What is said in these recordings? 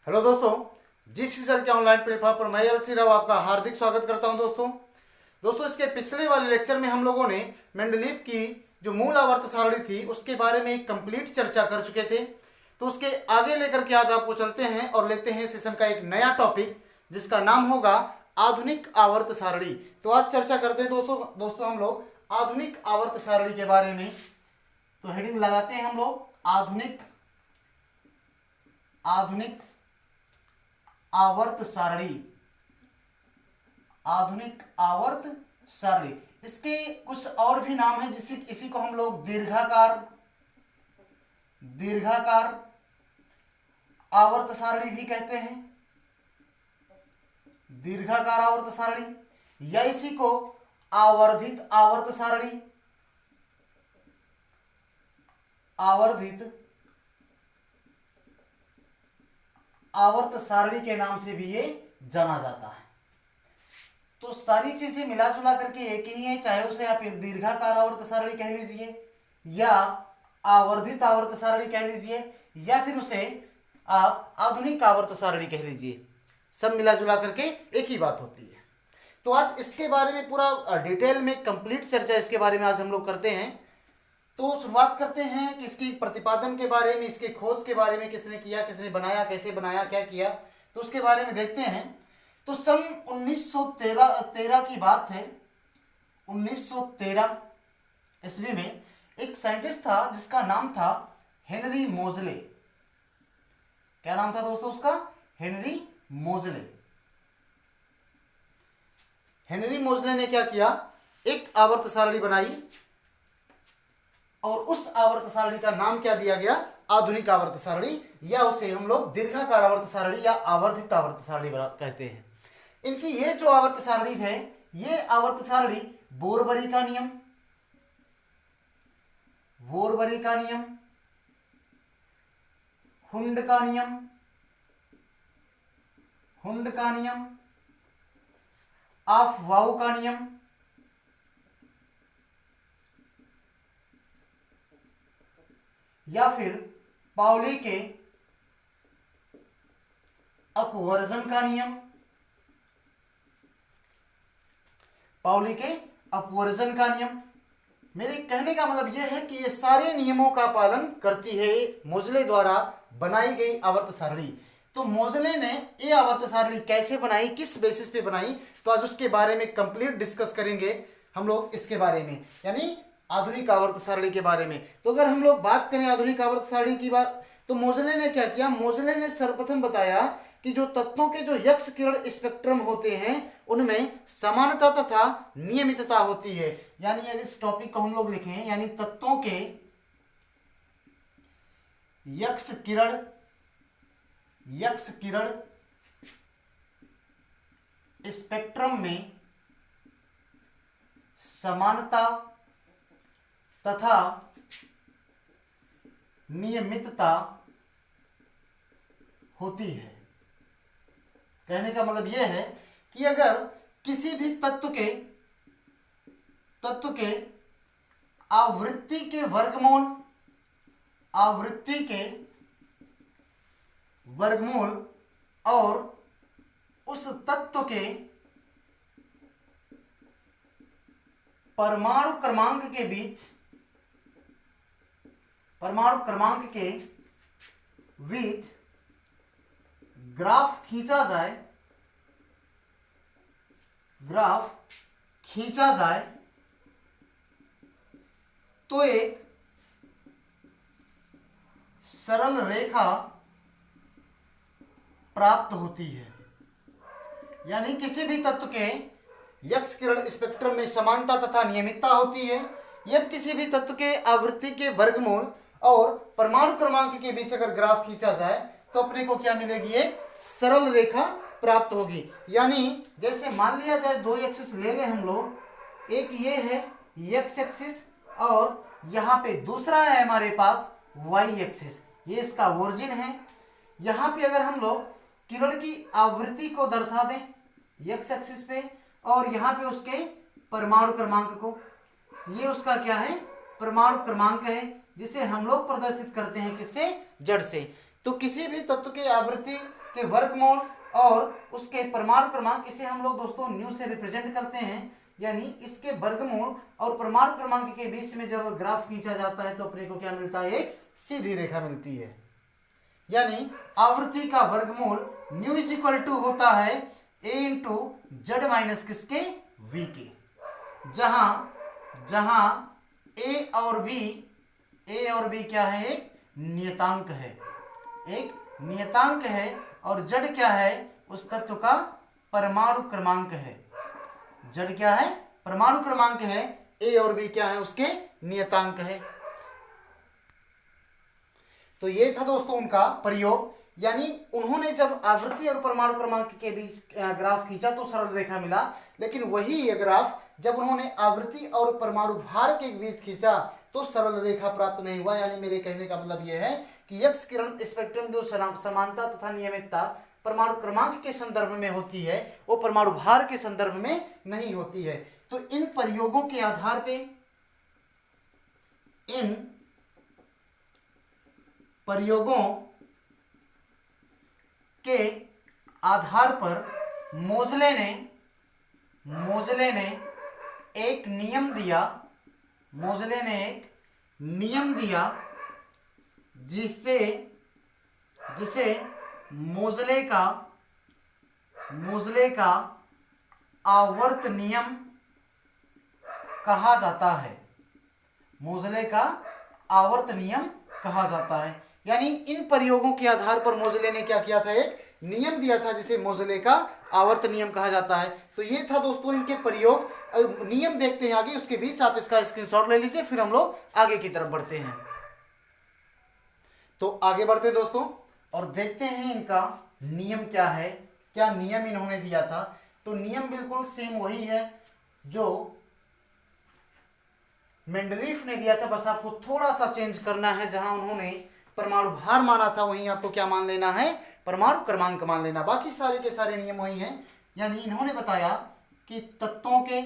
Hello दोस्तों, GC sir के online platform पर मैं एलसी राव आपका हार्दिक स्वागत करता हूं। दोस्तों इसके पिछले वाले लेक्चर में हम लोगों ने मेंडलीव की जो मूल आवर्त सारणी थी उसके बारे में एक कंप्लीट चर्चा कर चुके थे। तो उसके आगे लेकर के आज आपको चलते हैं और लेते हैं सेशन का एक नया टॉपिक जिसका नाम होगा आधुनिक आवर्त सारणी। तो आज चर्चा करते हैं दोस्तों हम लोग आधुनिक आवर्त सारणी के बारे में। तो हेडिंग लगाते हैं हम लोग आधुनिक आवर्त सारणी। आधुनिक आवर्त सारणी, इसके कुछ और भी नाम है जिसे इसी को हम लोग दीर्घाकार आवर्त सारणी भी कहते हैं। दीर्घाकार आवर्त सारणी या इसी को आवर्धित आवर्त सारणी, आवर्धित आवर्त सारणी के नाम से भी ये जाना जाता है। तो सारी चीजें मिला जुला करके एक ही है, चाहे उसे आप दीर्घाकार आवर्त सारणी कह लीजिए या आवर्धित आवर्त सारणी कह लीजिए या फिर उसे आप आधुनिक आवर्त सारणी कह लीजिए, सब मिला जुला करके एक ही बात होती है। तो आज इसके बारे में पूरा डिटेल में कंप्लीट चर्चा इसके बारे में आज हम लोग करते हैं। तो शुरुआत करते हैं कि इसकी प्रतिपादन के बारे में, इसके खोज के बारे में, किसने किया, किसने बनाया, कैसे बनाया, क्या किया, तो उसके बारे में देखते हैं। तो सन 1913 की बात है। 1913 ईस्वी में एक साइंटिस्ट था जिसका नाम था हेनरी मोजले। क्या नाम था दोस्तों उसका? हेनरी मोजले। हेनरी मोजले ने क्या किया, एक आवर्त सारणी बनाई और उस आवर्त सारणी का नाम क्या दिया गया? आधुनिक आवर्त सारणी, या उसे हम लोग दीर्घाकार आवर्त सारणी या आवर्धित आवर्त सारणी कहते हैं। इनकी ये जो आवर्त सारणी है, ये आवर्त सारणी बोरबरी का नियम, हुंड का नियम, ऑफ-वाउ का नियम, या फिर पाउली के अपवर्जन का नियम, मेरे कहने का मतलब यह है कि ये सारे नियमों का पालन करती है मोजले द्वारा बनाई गई आवर्त सारणी। तो मोजले ने ये आवर्त सारणी कैसे बनाई, किस बेसिस पे बनाई, तो आज उसके बारे में कंप्लीट डिस्कस करेंगे हम लोग इसके बारे में, यानी आधुनिक आवर्त सारणी के बारे में। तो अगर हम लोग बात करें आधुनिक आवर्त सारणी की बात, तो मोजले ने क्या किया? मोजले ने सर्वप्रथम बताया कि जो तत्वों के जो यक्ष किरण स्पेक्ट्रम होते हैं उनमें समानता तथा नियमितता होती है। यानी यदि इस टॉपिक को हम लोग लिखें, यानी तत्वों के यक्ष किरण स्पेक्ट्रम में समानता तथा नियमितता होती है। कहने का मतलब यह है कि अगर किसी भी तत्व के आवृत्ति के वर्गमूल और उस तत्व के परमाणु क्रमांक के बीच ग्राफ खींचा जाए तो एक सरल रेखा प्राप्त होती है। यानी किसी भी तत्व के यक्ष किरण स्पेक्ट्रम में समानता तथा नियमितता होती है। यदि किसी भी तत्व के आवृत्ति के वर्गमूल और परमाणु क्रमांक के बीच अगर ग्राफ खींचा जाए तो अपने को क्या मिलेगी? एक सरल रेखा प्राप्त होगी। यानी जैसे मान लिया जाए दो एक्सिस ले लें हम लोग, एक ये है एक्स एक्सिस और यहाँ पे दूसरा है हमारे पास वाई एक्सिस, ये इसका ओरिजिन है। यहाँ पे अगर हम लोग किरण की आवृत्ति को दर्शा दें एक्स एक्सिस पे और यहाँ पे उसके परमाणु क्रमांक को, ये उसका क्या है? परमाणु क्रमांक है, जिसे हम लोग प्रदर्शित करते हैं किससे? जड़ से। तो किसी भी तत्व के आवृत्ति के वर्गमूल और उसके परमाणु क्रमांक, इसे हम लोग दोस्तों न्यू से रिप्रेजेंट करते हैं। यानी इसके वर्गमूल और परमाणु क्रमांक के बीच में जब ग्राफ खींचा जाता है तो अपने को क्या मिलता है, एक सीधी रेखा मिलती है। यानी आवृत्ति का वर्गमूल न्यू इज इक्वल टू होता है a इंटू जेड माइनस किसके, v के, जहां a और b क्या है, एक नियतांक है, एक नियतांक है, और z क्या है, उस तत्व का परमाणु क्रमांक है। z क्या है, परमाणु क्रमांक है, a और b क्या है, उसके नियतांक है। तो ये था दोस्तों उनका प्रयोग। यानी उन्होंने जब आवृत्ति और परमाणु क्रमांक के बीच ग्राफ खींचा तो सरल रेखा मिला, लेकिन वही ये ग्राफ जब उन्होंने आवृत्ति और परमाणु भार के बीच खींचा तो सरल रेखा प्राप्त नहीं हुआ। यानी मेरे कहने का मतलब यह है कि एक्स किरण स्पेक्ट्रम जो समानता तथा नियमितता परमाणु क्रमांक के संदर्भ में होती है, वो परमाणु भार के संदर्भ में नहीं होती है। तो इन प्रयोगों के आधार पे, इन प्रयोगों के आधार पर मोजले ने एक नियम दिया, मोजले ने एक नियम दिया जिसे मोजले का आवर्त नियम कहा जाता है। मोजले का आवर्त नियम कहा जाता है। यानी इन प्रयोगों के आधार पर मोजले ने क्या किया था, एक नियम दिया था जिसे मोजले का आवर्त नियम कहा जाता है। तो ये था दोस्तों इनके प्रयोग। नियम देखते हैं आगे, उसके बीच आप इसका स्क्रीनशॉट ले लीजिए, फिर हम लोग आगे की तरफ बढ़ते हैं। तो आगे बढ़ते दोस्तों और देखते हैं इनका नियम क्या है, क्या नियम इन्होंने दिया था। तो नियम बिल्कुल सेम वही है जो मेंडलीफ ने दिया था, बस आपको थोड़ा सा चेंज करना है। जहां उन्होंने परमाणु भार माना था वहीं आपको क्या मान लेना है, परमाणु क्रमांक मान लेना। बाकी सारे के सारे नियम वही हैं। यानी इन्होंने बताया कि तत्वों के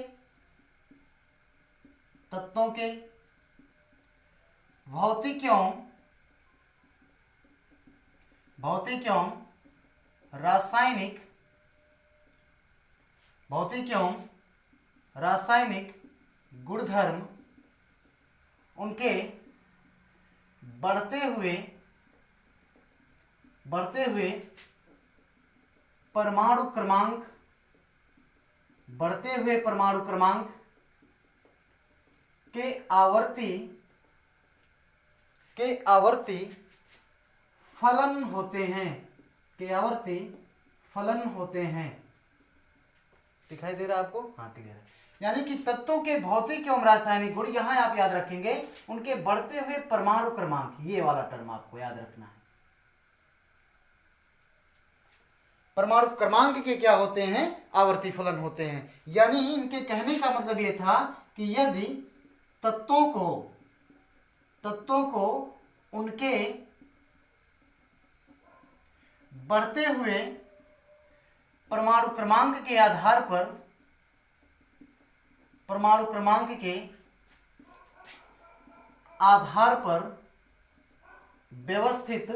भौतिक एवं रासायनिक गुणधर्म उनके बढ़ते हुए परमाणु क्रमांक के आवर्ती फलन होते हैं। दिखाई दे रहा है आपको? हाँ ठीक है। यानी कि तत्वों के भौतिक एवं रासायनिक गुण, यहां आप याद रखेंगे उनके बढ़ते हुए परमाणु क्रमांक, ये वाला टर्म आपको याद रखना है। परमाणु क्रमांक के क्या होते हैं, आवर्ती फलन होते हैं। यानी इनके कहने का मतलब यह था कि यदि तत्वों को उनके बढ़ते हुए परमाणु क्रमांक के आधार पर, परमाणु क्रमांक के आधार पर व्यवस्थित,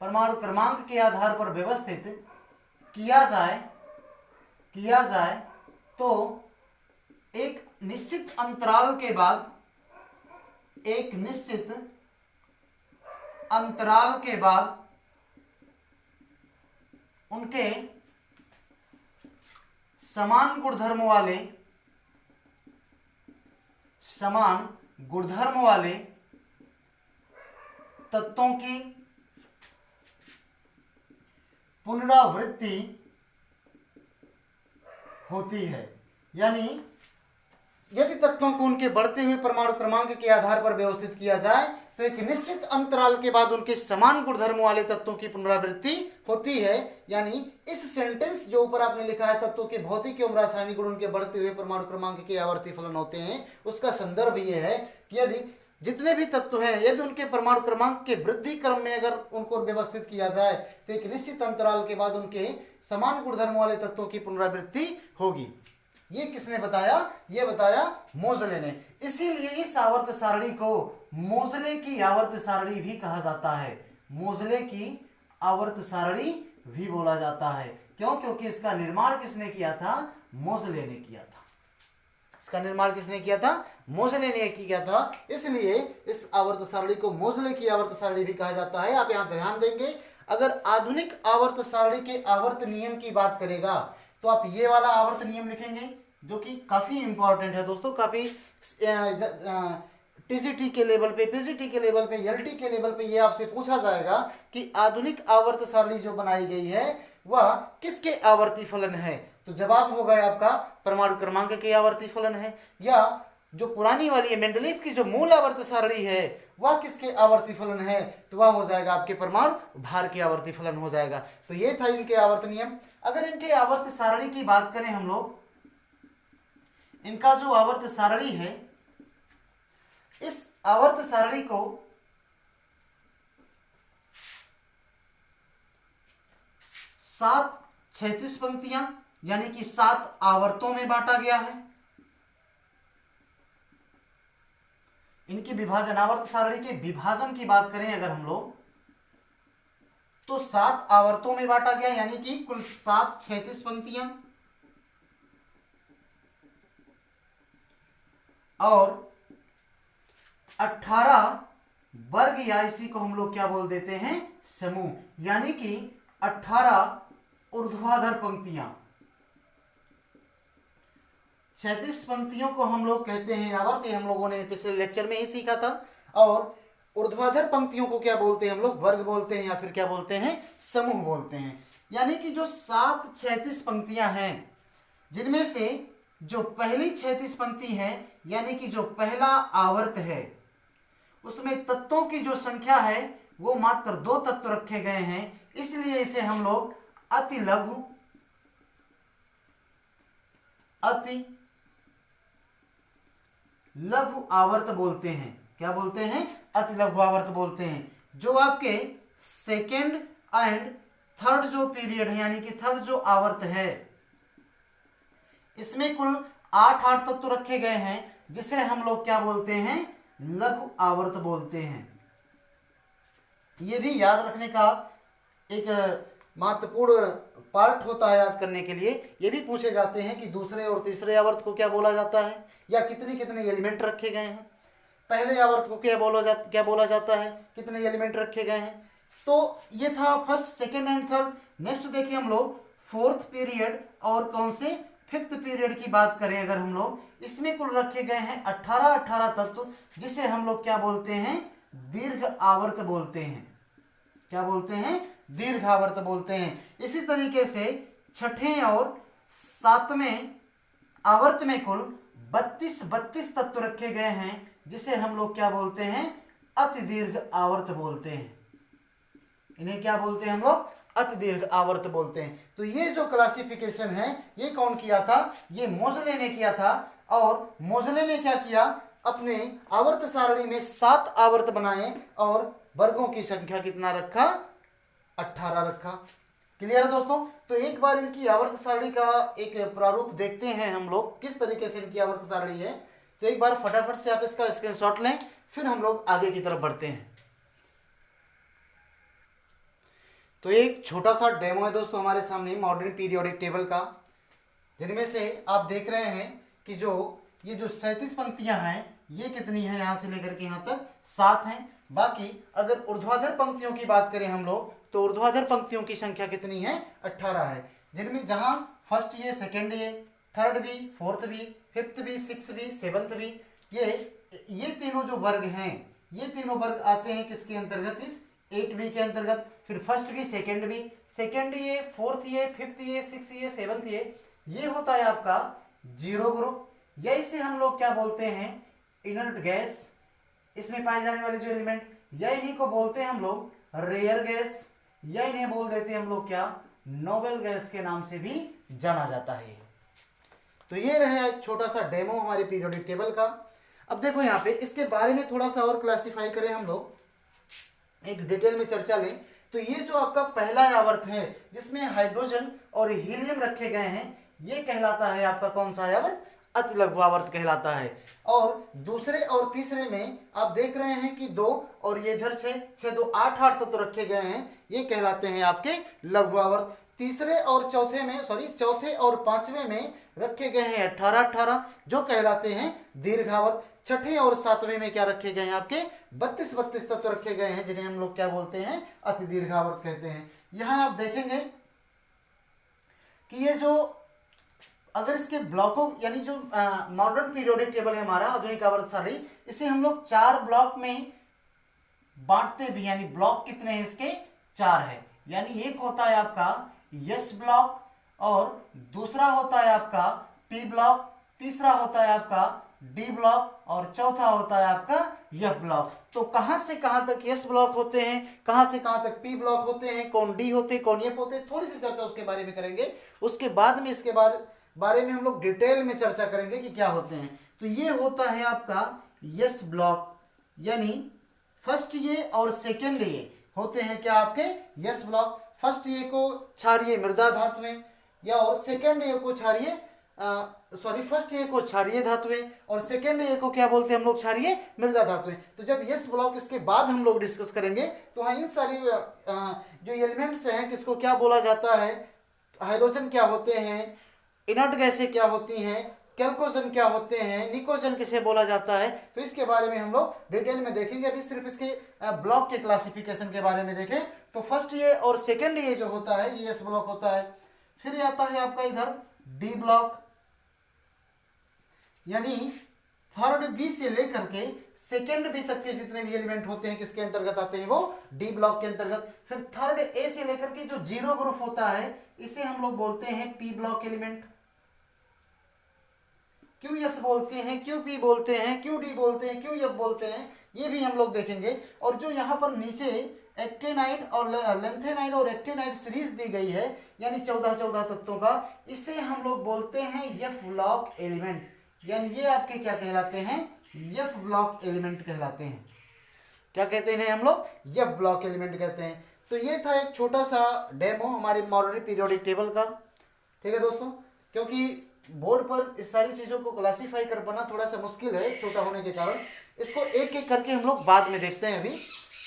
परमाणु क्रमांक के आधार पर व्यवस्थित किया जाए तो एक निश्चित अंतराल के बाद उनके समान गुणधर्म वाले तत्वों की पुनरावृत्ति होती है। यानी यदि तत्वों को उनके बढ़ते हुए परमाणु क्रमांक के आधार पर व्यवस्थित किया जाए तो एक निश्चित अंतराल के बाद उनके समान गुणधर्म वाले तत्वों की पुनरावृत्ति होती है। यानी इस सेंटेंस जो ऊपर आपने लिखा है, तत्वों के भौतिक एवं रासायनिक गुण उनके बढ़ते हुए परमाणु क्रमांक के आवर्ती फलन होते हैं, उसका संदर्भ यह है कि यदि जितने भी तत्व हैं, यदि उनके परमाणु क्रमांक के वृद्धि क्रम में अगर उनको व्यवस्थित किया जाए तो एक निश्चित अंतराल के बाद उनके समान गुणधर्म वाले तत्वों की पुनरावृत्ति होगी। ये किसने बताया? ये बताया मोजले ने। इसीलिए इस आवर्त सारणी को मोजले की आवर्त सारणी भी कहा जाता है। मोजले की आवर्त सारणी भी बोला जाता है। क्यों? क्योंकि इसका निर्माण किसने किया था? मोजले ने किया था। इसका निर्माण किसने किया था? मोजले ने किया था। इसलिए इस आवर्त सारणी को मोजले की आवर्त सारणी भी कहा जाता है। आप यहां ध्यान देंगे, अगर आधुनिक आवर्त सारणी के आवर्त नियम की बात करेगा तो आप ये वाला आवर्त नियम लिखेंगे, जो कि काफी इंपॉर्टेंट है दोस्तों। काफी टीजीटी के लेवल पे, पीजीटी के लेवल पे, एलटी के लेवल पे ये आपसे पूछा जाएगा कि आधुनिक आवर्त सारणी जो बनाई गई है वह किसके आवर्ती फलन है। तो जवाब होगा आपका परमाणु क्रमांक के आवर्ती फलन है, या जो पुरानी वाली है मेंडलीव की जो मूल आवर्त सारणी है वह किसके आवर्ती फलन है, तो वह हो जाएगा आपके परमाणु भार के आवर्ती फलन हो जाएगा। तो ये था इनके आवर्त नियम। अगर इनके आवर्त सारणी की बात करें हम लोग, इनका जो आवर्त सारणी है, इस आवर्त सारणी को 7 36 पंक्तियां यानी कि 7 आवर्तों में बांटा गया है। इनकी विभाजन, आवर्त सारणी के विभाजन की बात करें अगर हम लोग, तो 7 आवर्तों में बांटा गया, यानी कि कुल 7 36 पंक्तियां और 18 वर्ग, या इसी को हम लोग क्या बोल देते हैं? समूह, यानी कि 18 ऊर्ध्वाधर पंक्तियां। 36 पंक्तियों को हम लोग कहते हैं आवर्त, हम लोगों ने पिछले लेक्चर में ही सीखा था। और ऊर्ध्वाधर पंक्तियों को क्या बोलते हैं हम लोग? वर्ग बोलते हैं, या फिर क्या बोलते हैं? समूह बोलते हैं। यानी कि जो 7 36 पंक्तियां हैं, जिनमें से जो पहली 36 पंक्ति है यानी कि जो पहला आवर्त है, उसमें तत्वों की जो संख्या है वो मात्र 2 तत्व रखे गए हैं, इसलिए इसे हम लोग अति लघु आवर्त बोलते हैं। क्या बोलते हैं? अति लघु आवर्त बोलते हैं। जो आपके सेकेंड एंड थर्ड जो पीरियड है, यानी कि थर्ड जो आवर्त है, इसमें कुल 8 तत्व रखे गए हैं, जिसे हम लोग क्या बोलते हैं? लघु आवर्त बोलते हैं। ये भी याद रखने का एक महत्वपूर्ण पार्ट होता है याद करने के लिए। ये भी पूछे जाते हैं कि दूसरे और तीसरे आवर्त को क्या बोला जाता है, या कितने कितने एलिमेंट रखे गए हैं। पहले आवर्त को क्या बोला जाता है, कितने एलिमेंट रखे गए हैं। तो ये था first, second and third. Next देखिए हम लोग फोर्थ पीरियड और कौन से? फिफ्थ पीरियड की बात करें अगर हम लोग, इसमें कुल रखे गए हैं 18 तत्व, जिसे हम लोग क्या बोलते हैं? दीर्घ आवर्त बोलते हैं। क्या बोलते हैं? दीर्घ आवर्त बोलते हैं। इसी तरीके से छठे और 7वें आवर्त में कुल 32 तत्व रखे गए हैं, जिसे हम लोग क्या बोलते हैं? अति दीर्घ आवर्त बोलते हैं। इन्हें क्या बोलते हैं हम लोग? अति दीर्घ आवर्त बोलते हैं। तो ये जो क्लासिफिकेशन है ये कौन किया था? ये मोजले ने किया था। और मोजले ने क्या किया? अपने आवर्त सारणी में 7 आवर्त बनाए और वर्गों की संख्या कितना रखा? 18 रखा। क्लियर है दोस्तों? तो एक बार इनकी आवर्त सारणी का एक प्रारूप देखते हैं हम लोग, किस तरीके से इनकी आवर्त सारणी है। तो एक बार फटाफट से आप इसका स्क्रीनशॉट लें, फिर हम लोग आगे की तरफ बढ़ते हैं। तो एक छोटा सा डेमो है दोस्तों हमारे सामने मॉडर्न पीरियोडिक टेबल का, जिनमें से आप देख रहे हैं कि ये जो 37 पंक्तियां हैं, ये कितनी हैं? यहां से लेकर के यहां तक 7 हैं। बाकी अगर ऊर्ध्वाधर पंक्तियों की बात करें हम लोग, तो ऊर्ध्वाधर पंक्तियों की संख्या कितनी है? 18 है। जिनमें जहां फर्स्ट ये, सेकेंड ये, थर्ड भी, फोर्थ भी, फिफ्थ भी, सिक्स भी, सेवंथ भी, ये तीनों जो वर्ग हैं, ये तीनों वर्ग आते हैं किसके अंतर्गत? इस 8 के अंतर्गत। फिर फर्स्ट भी, सेकेंड ये, फोर्थ ये, फिफ्थ ये, सिक्स ये, सेवंथ ये होता है आपका जीरो ग्रुप, या इसे हम लोग क्या बोलते हैं? Inert gas. इसमें पाए जाने वाले जो एलिमेंट, या इन्हीं को बोलते हैं हम लोग रेयर गैस, या इन्हें बोल देते हैं हम लोग क्या? नोबेल गैस के नाम से भी जाना जाता है। तो ये रहा एक छोटा सा डेमो हमारे पीरियोडिक टेबल का। अब देखो यहाँ पे इसके बारे में थोड़ा सा और क्लासिफाई करें हम लोग, एक डिटेल में चर्चा लें, तो ये जो आपका पहला आवर्त है जिसमें हाइड्रोजन और हीलियम रखे गए हैं, ये कहलाता है आपका कौन सा आवर्त, अति लघु आवर्त कहलाता है। और दूसरे और तीसरे में आप देख रहे हैं कि 2 और ये इधर 6, 6 2 8 8 तत्व रखे गए हैं, ये कहलाते हैं आपके लघु आवर्त। तीसरे और चौथे में चौथे और पांचवें में रखे गए हैं 18 18, जो कहलाते हैं दीर्घावर्त। छठे और सातवें में क्या रखे गए हैं आपके 32 32 तत्व रखे गए हैं, जिन्हें हम लोग क्या बोलते हैं, अति दीर्घावर्त कहते हैं। यहां आप देखेंगे कि ये जो अगर इसके ब्लॉकों यानी जो मॉडर्न पीरियोडिक टेबल है हमारा आधुनिक आवर्त सारणी, इसे हम लोग 4 ब्लॉक में बांटते भी, यानी ब्लॉक कितने हैं इसके 4 है। यानी एक होता है आपका यस ब्लॉक, और दूसरा होता है आपका पी ब्लॉक, तीसरा होता है आपका डी ब्लॉक, और चौथा होता है आपका एफ ब्लॉक। तो कहां से कहां तक यस ब्लॉक होते हैं, कहां से कहां तक पी ब्लॉक होते हैं, कौन डी होते हैं, कौन एफ होते हैं, थोड़ी सी चर्चा उसके बारे में करेंगे। उसके बाद में इसके बारे में हम लोग डिटेल में चर्चा करेंगे कि क्या होते हैं। तो ये होता है आपका यस ब्लॉक, यानी फर्स्ट ये और सेकेंड ये होते हैं क्या आपके यस ब्लॉक। फर्स्ट ये को क्षारीय मृदा धातुएं, या और सेकेंड ये को क्षारीय फर्स्ट ए को क्षारीय धातुएं और सेकेंड ए को क्या बोलते हैं हम लोग, क्षारीय मृदा धातुएं। तो जब यस ब्लॉक इसके बाद हम लोग डिस्कस करेंगे, तो हाँ इन सारी जो एलिमेंट्स हैं किसको क्या बोला जाता है, हाइड्रोजन क्या होते हैं, इनर्ट गैसें क्या होती हैं, कैल्कोजन क्या होते हैं, निकोजन किसे बोला जाता है, तो इसके बारे में हम लोग डिटेल में देखेंगे। अभी सिर्फ इसके ब्लॉक के क्लासिफिकेशन के बारे में देखें तो फर्स्ट ये और सेकेंड ये जो होता है ये एस ब्लॉक होता है। फिर आता है आपका इधर डी ब्लॉक, यानी थर्ड बी से लेकर के सेकेंड बी तक के जितने भी एलिमेंट होते हैं किसके अंतर्गत आते हैं, वो डी ब्लॉक के अंतर्गत। फिर थर्ड ए से लेकर के जो जीरो ग्रुप होता है इसे हम लोग बोलते हैं पी ब्लॉक एलिमेंट। क्यों एस बोलते हैं, क्यों पी बोलते हैं, क्यों डी बोलते हैं, क्यों एफ बोलते हैं, ये भी हम लोग देखेंगे। और जो यहाँ पर नीचे एक्टिनाइड और लेंथेनाइड और एक्टिनाइड सीरीज दी गई है, यानी 14 तत्वों का, इसे हम लोग बोलते हैं एफ ब्लॉक एलिमेंट। यानी ये आपके क्या कहलाते हैं, एफ ब्लॉक एलिमेंट कहलाते हैं। क्या कहते हैं हम लोग, एफ ब्लॉक एलिमेंट कहते हैं। तो ये था एक छोटा सा डेमो हमारे मॉडर्न पीरियोडिक टेबल का। ठीक है दोस्तों, क्योंकि बोर्ड पर इस सारी चीजों को क्लासीफाई कर पाना थोड़ा सा मुश्किल है छोटा होने के कारण, इसको एक एक करके हम लोग बाद में देखते हैं। अभी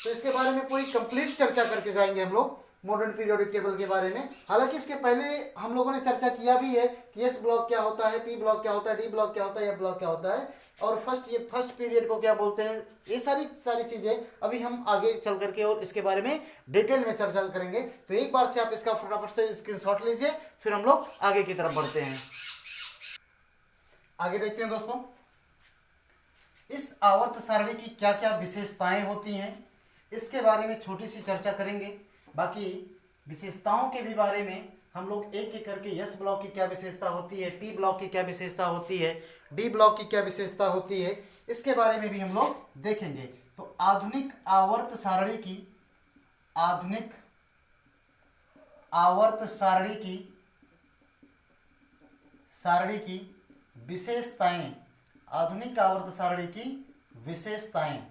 तो इसके बारे में पूरी कंप्लीट चर्चा करके जाएंगे हम लोग मॉडर्न पीरियोडिक टेबल के बारे में। हालांकि इसके पहले हम लोगों ने चर्चा किया भी है कि एस ब्लॉक क्या होता है, पी ब्लॉक क्या होता है, डी ब्लॉक क्या होता है, एफ ब्लॉक क्या होता है, और फर्स्ट पीरियड को क्या बोलते हैं। ये सारी चीजें अभी हम आगे चल करके और इसके बारे में डिटेल में चर्चा करेंगे। तो एक बार से आप इसका फटाफट से स्क्रीनशॉट लीजिए, फिर हम लोग आगे की तरफ बढ़ते हैं। आगे देखते हैं दोस्तों, इस आवर्त सारणी की क्या क्या विशेषताएं होती हैं, इसके बारे में छोटी सी चर्चा करेंगे। बाकी विशेषताओं के भी बारे में हम लोग एक एक करके एस ब्लॉक की क्या विशेषता होती है, पी ब्लॉक की क्या विशेषता होती है, डी ब्लॉक की क्या विशेषता होती है, इसके बारे में भी हम लोग देखेंगे। तो आधुनिक आवर्त सारणी की विशेषताएं, आधुनिक आवर्त सारणी की विशेषताएं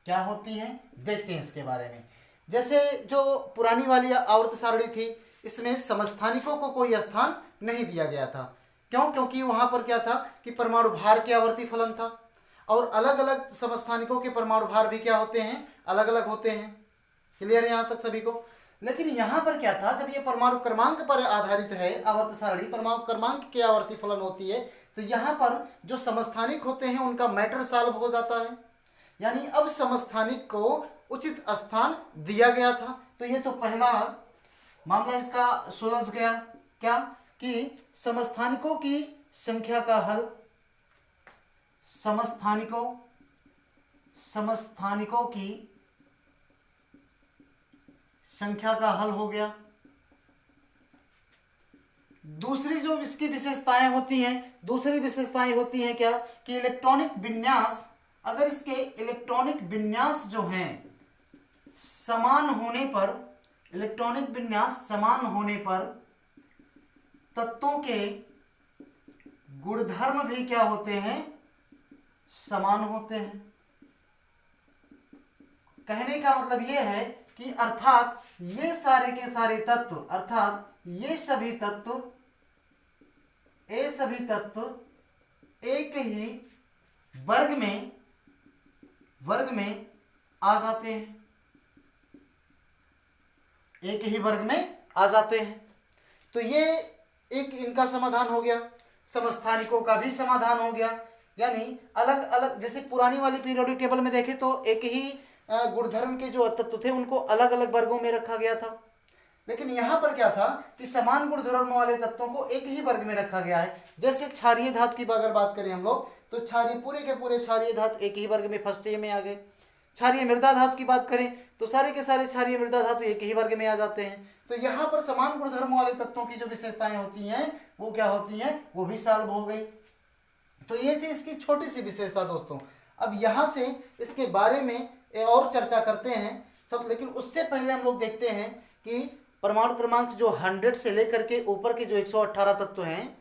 क्या होती हैं, देखते हैं इसके बारे में। जैसे जो पुरानी वाली आवर्त सारणी थी, इसमें समस्थानिकों को कोई स्थान नहीं दिया गया था। क्यों? क्योंकि वहां पर क्या था कि परमाणु भार के आवर्ती फलन था, और अलग अलग समस्थानिकों के परमाणु भार भी क्या होते हैं, अलग अलग होते हैं। क्लियर है यहां तक सभी को? लेकिन यहां पर क्या था, जब ये परमाणु क्रमांक पर आधारित है आवर्त सारणी, परमाणु क्रमांक की आवर्ती फलन होती है, तो यहां पर जो समस्थानिक होते हैं उनका मैटर सॉल्व हो जाता है। यानी अब समस्थानिक को उचित स्थान दिया गया था। तो ये तो पहला मामला इसका सुलझ गया। क्या कि समस्थानिकों की संख्या का हल, समस्थानिकों की संख्या का हल हो गया। दूसरी जो इसकी विशेषताएं होती हैं, दूसरी विशेषताएं होती हैं क्या कि इलेक्ट्रॉनिक विन्यास, अगर इसके इलेक्ट्रॉनिक विन्यास जो हैं समान होने पर, इलेक्ट्रॉनिक विन्यास समान होने पर तत्वों के गुणधर्म भी क्या होते हैं, समान होते हैं। कहने का मतलब यह है कि अर्थात ये सारे के सारे तत्व, अर्थात ये सभी तत्व ये सभी तत्व एक ही वर्ग में आ जाते हैं, एक ही वर्ग में आ जाते हैं। तो ये एक इनका समाधान हो गया, समस्थानिकों का भी समाधान हो गया। यानी अलग अलग, जैसे पुरानी वाली पीरियोडिक टेबल में देखें तो एक ही गुणधर्म के जो तत्व थे उनको अलग अलग वर्गों में रखा गया था, लेकिन यहां पर क्या था कि समान गुणधर्म वाले तत्वों को एक ही वर्ग में रखा गया है। जैसे क्षारीय धातु की अगर बात करें हम लोग, तो क्षारीय पूरे के पूरे क्षारीय धातु एक ही वर्ग में फर्स्ट ए में आ गए। क्षारीय मृदा धातु की बात करें तो सारे के सारे क्षारीय मृदा धातु एक ही वर्ग में आ जाते हैं। तो यहाँ पर समान गुणधर्म वाले तत्वों की जो विशेषताएं होती हैं वो क्या होती हैं, वो भी सॉल्व हो गई। तो ये थी इसकी छोटी सी विशेषता दोस्तों। अब यहाँ से इसके बारे में और चर्चा करते हैं सब, लेकिन उससे पहले हम लोग देखते हैं कि परमाणु क्रमांक जो 100 से लेकर के ऊपर के जो 118 तत्व हैं,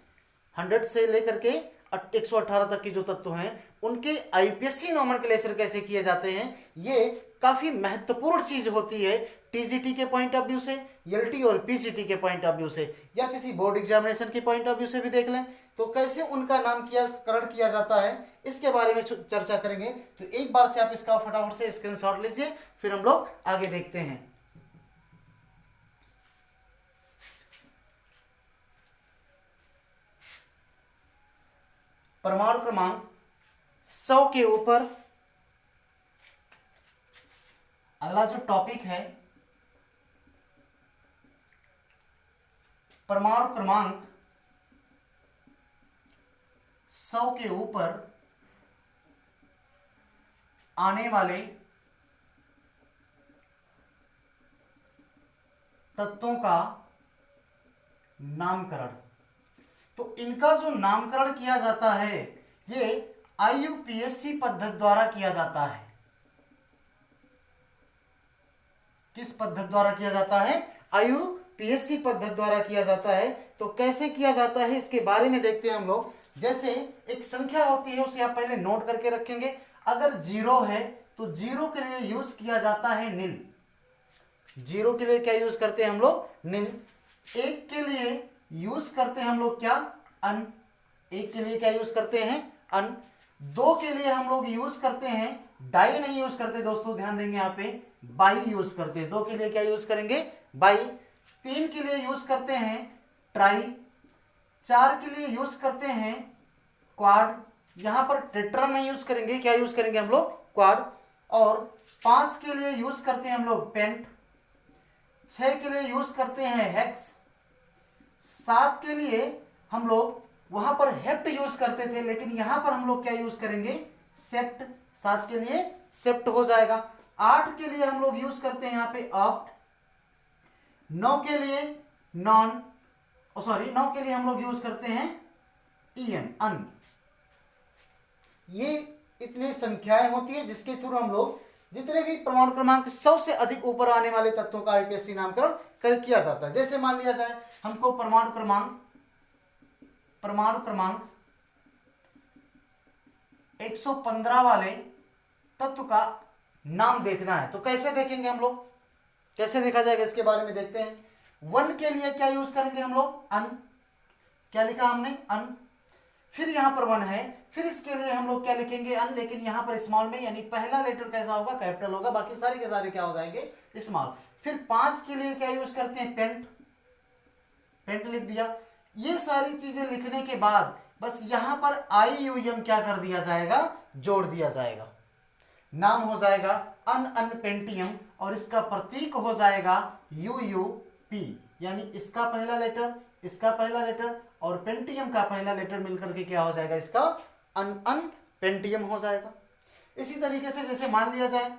100 से लेकर के 118 तक के जो तत्व हैं उनके आईपीएससी नोमेनक्लेचर कैसे किए जाते हैं, ये काफी महत्वपूर्ण चीज होती है टीजीटी के पॉइंट ऑफ व्यू से, एलटी और पीजीटी के पॉइंट ऑफ व्यू से, या किसी बोर्ड एग्जामिनेशन के पॉइंट ऑफ व्यू से भी देख लें तो कैसे उनका नामकरण किया जाता है इसके बारे में चर्चा करेंगे। तो एक बार से आप इसका फटाफट से स्क्रीनशॉट लीजिए, फिर हम लोग आगे देखते हैं। परमाणु क्रमांक 100 के ऊपर अगला जो टॉपिक है, परमाणु क्रमांक 100 के ऊपर आने वाले तत्वों का नामकरण। तो इनका जो नामकरण किया जाता है ये आईयूपीएससी पद्धति द्वारा किया जाता है। किस पद्धति द्वारा किया जाता है? आईयूपीएससी पद्धति द्वारा किया जाता है। तो कैसे किया जाता है इसके बारे में देखते हैं हम लोग। जैसे एक संख्या होती है उसे आप पहले नोट करके रखेंगे। अगर 0 है तो 0 के लिए यूज किया जाता है नील। 0 के लिए क्या यूज करते हैं हम लोग? नील। 1 के लिए यूज करते हैं हम लोग क्या? अन। 1 के लिए क्या यूज करते हैं? अन। 2 के लिए हम लोग यूज करते हैं, डाई नहीं यूज करते दोस्तों, ध्यान देंगे यहाँ पे, बाई यूज करते हैं। 2 के लिए क्या यूज करेंगे? बाई। 3 के लिए यूज करते हैं ट्राई। 4 के लिए यूज करते हैं क्वाड। यहां पर टेट्रा नहीं यूज करेंगे, क्या यूज करेंगे हम लोग? क्वाड। और 5 के लिए यूज करते हैं हम लोग पेंट। 6 के लिए यूज करते हैं हेक्स। 7 के लिए हम लोग वहां पर हेप्ट यूज करते थे, लेकिन यहां पर हम लोग क्या यूज करेंगे? सेप्ट। 7 के लिए सेप्ट हो जाएगा। 8 के लिए हम लोग यूज करते हैं यहां पे ऑप्ट। 9 के लिए नॉन, सॉरी 9 के लिए हम लोग यूज करते हैं ईएन, अन। ये इतनी संख्याएं होती है जिसके थ्रू हम लोग जितने भी परमाणु क्रमांक 100 से अधिक ऊपर आने वाले तत्वों का आईपीएससी नामकरण किया जाता है। जैसे मान लिया जाए हमको परमाणु क्रमांक 115 वाले तत्व का नाम देखना है। तो कैसे देखेंगे हम लोग? कैसे देखा जाएगा इसके बारे में देखते हैं। 1 के लिए क्या यूज करेंगे हम लोग? अन। क्या लिखा हमने? अन। फिर यहां पर 1 है, फिर इसके लिए हम लोग क्या लिखेंगे? अन, लेकिन यहां पर स्मॉल में, यानी पहला लेटर कैसा होगा? कैपिटल होगा, बाकी सारे के सारे क्या हो जाएंगे? स्मॉल। फिर 5 के लिए क्या यूज करते हैं? पेंट। पेंट लिख दिया। ये सारी चीजें लिखने के बाद बस यहां पर IUM क्या कर दिया जाएगा? जोड़ दिया जाएगा। नाम हो जाएगा अन पेंटियम और इसका प्रतीक हो जाएगा UUP, यानी इसका पहला लेटर, इसका पहला लेटर और पेंटियम का पहला लेटर मिलकर के क्या हो जाएगा? इसका अन पेंटियम हो जाएगा। इसी तरीके से जैसे मान लिया जाए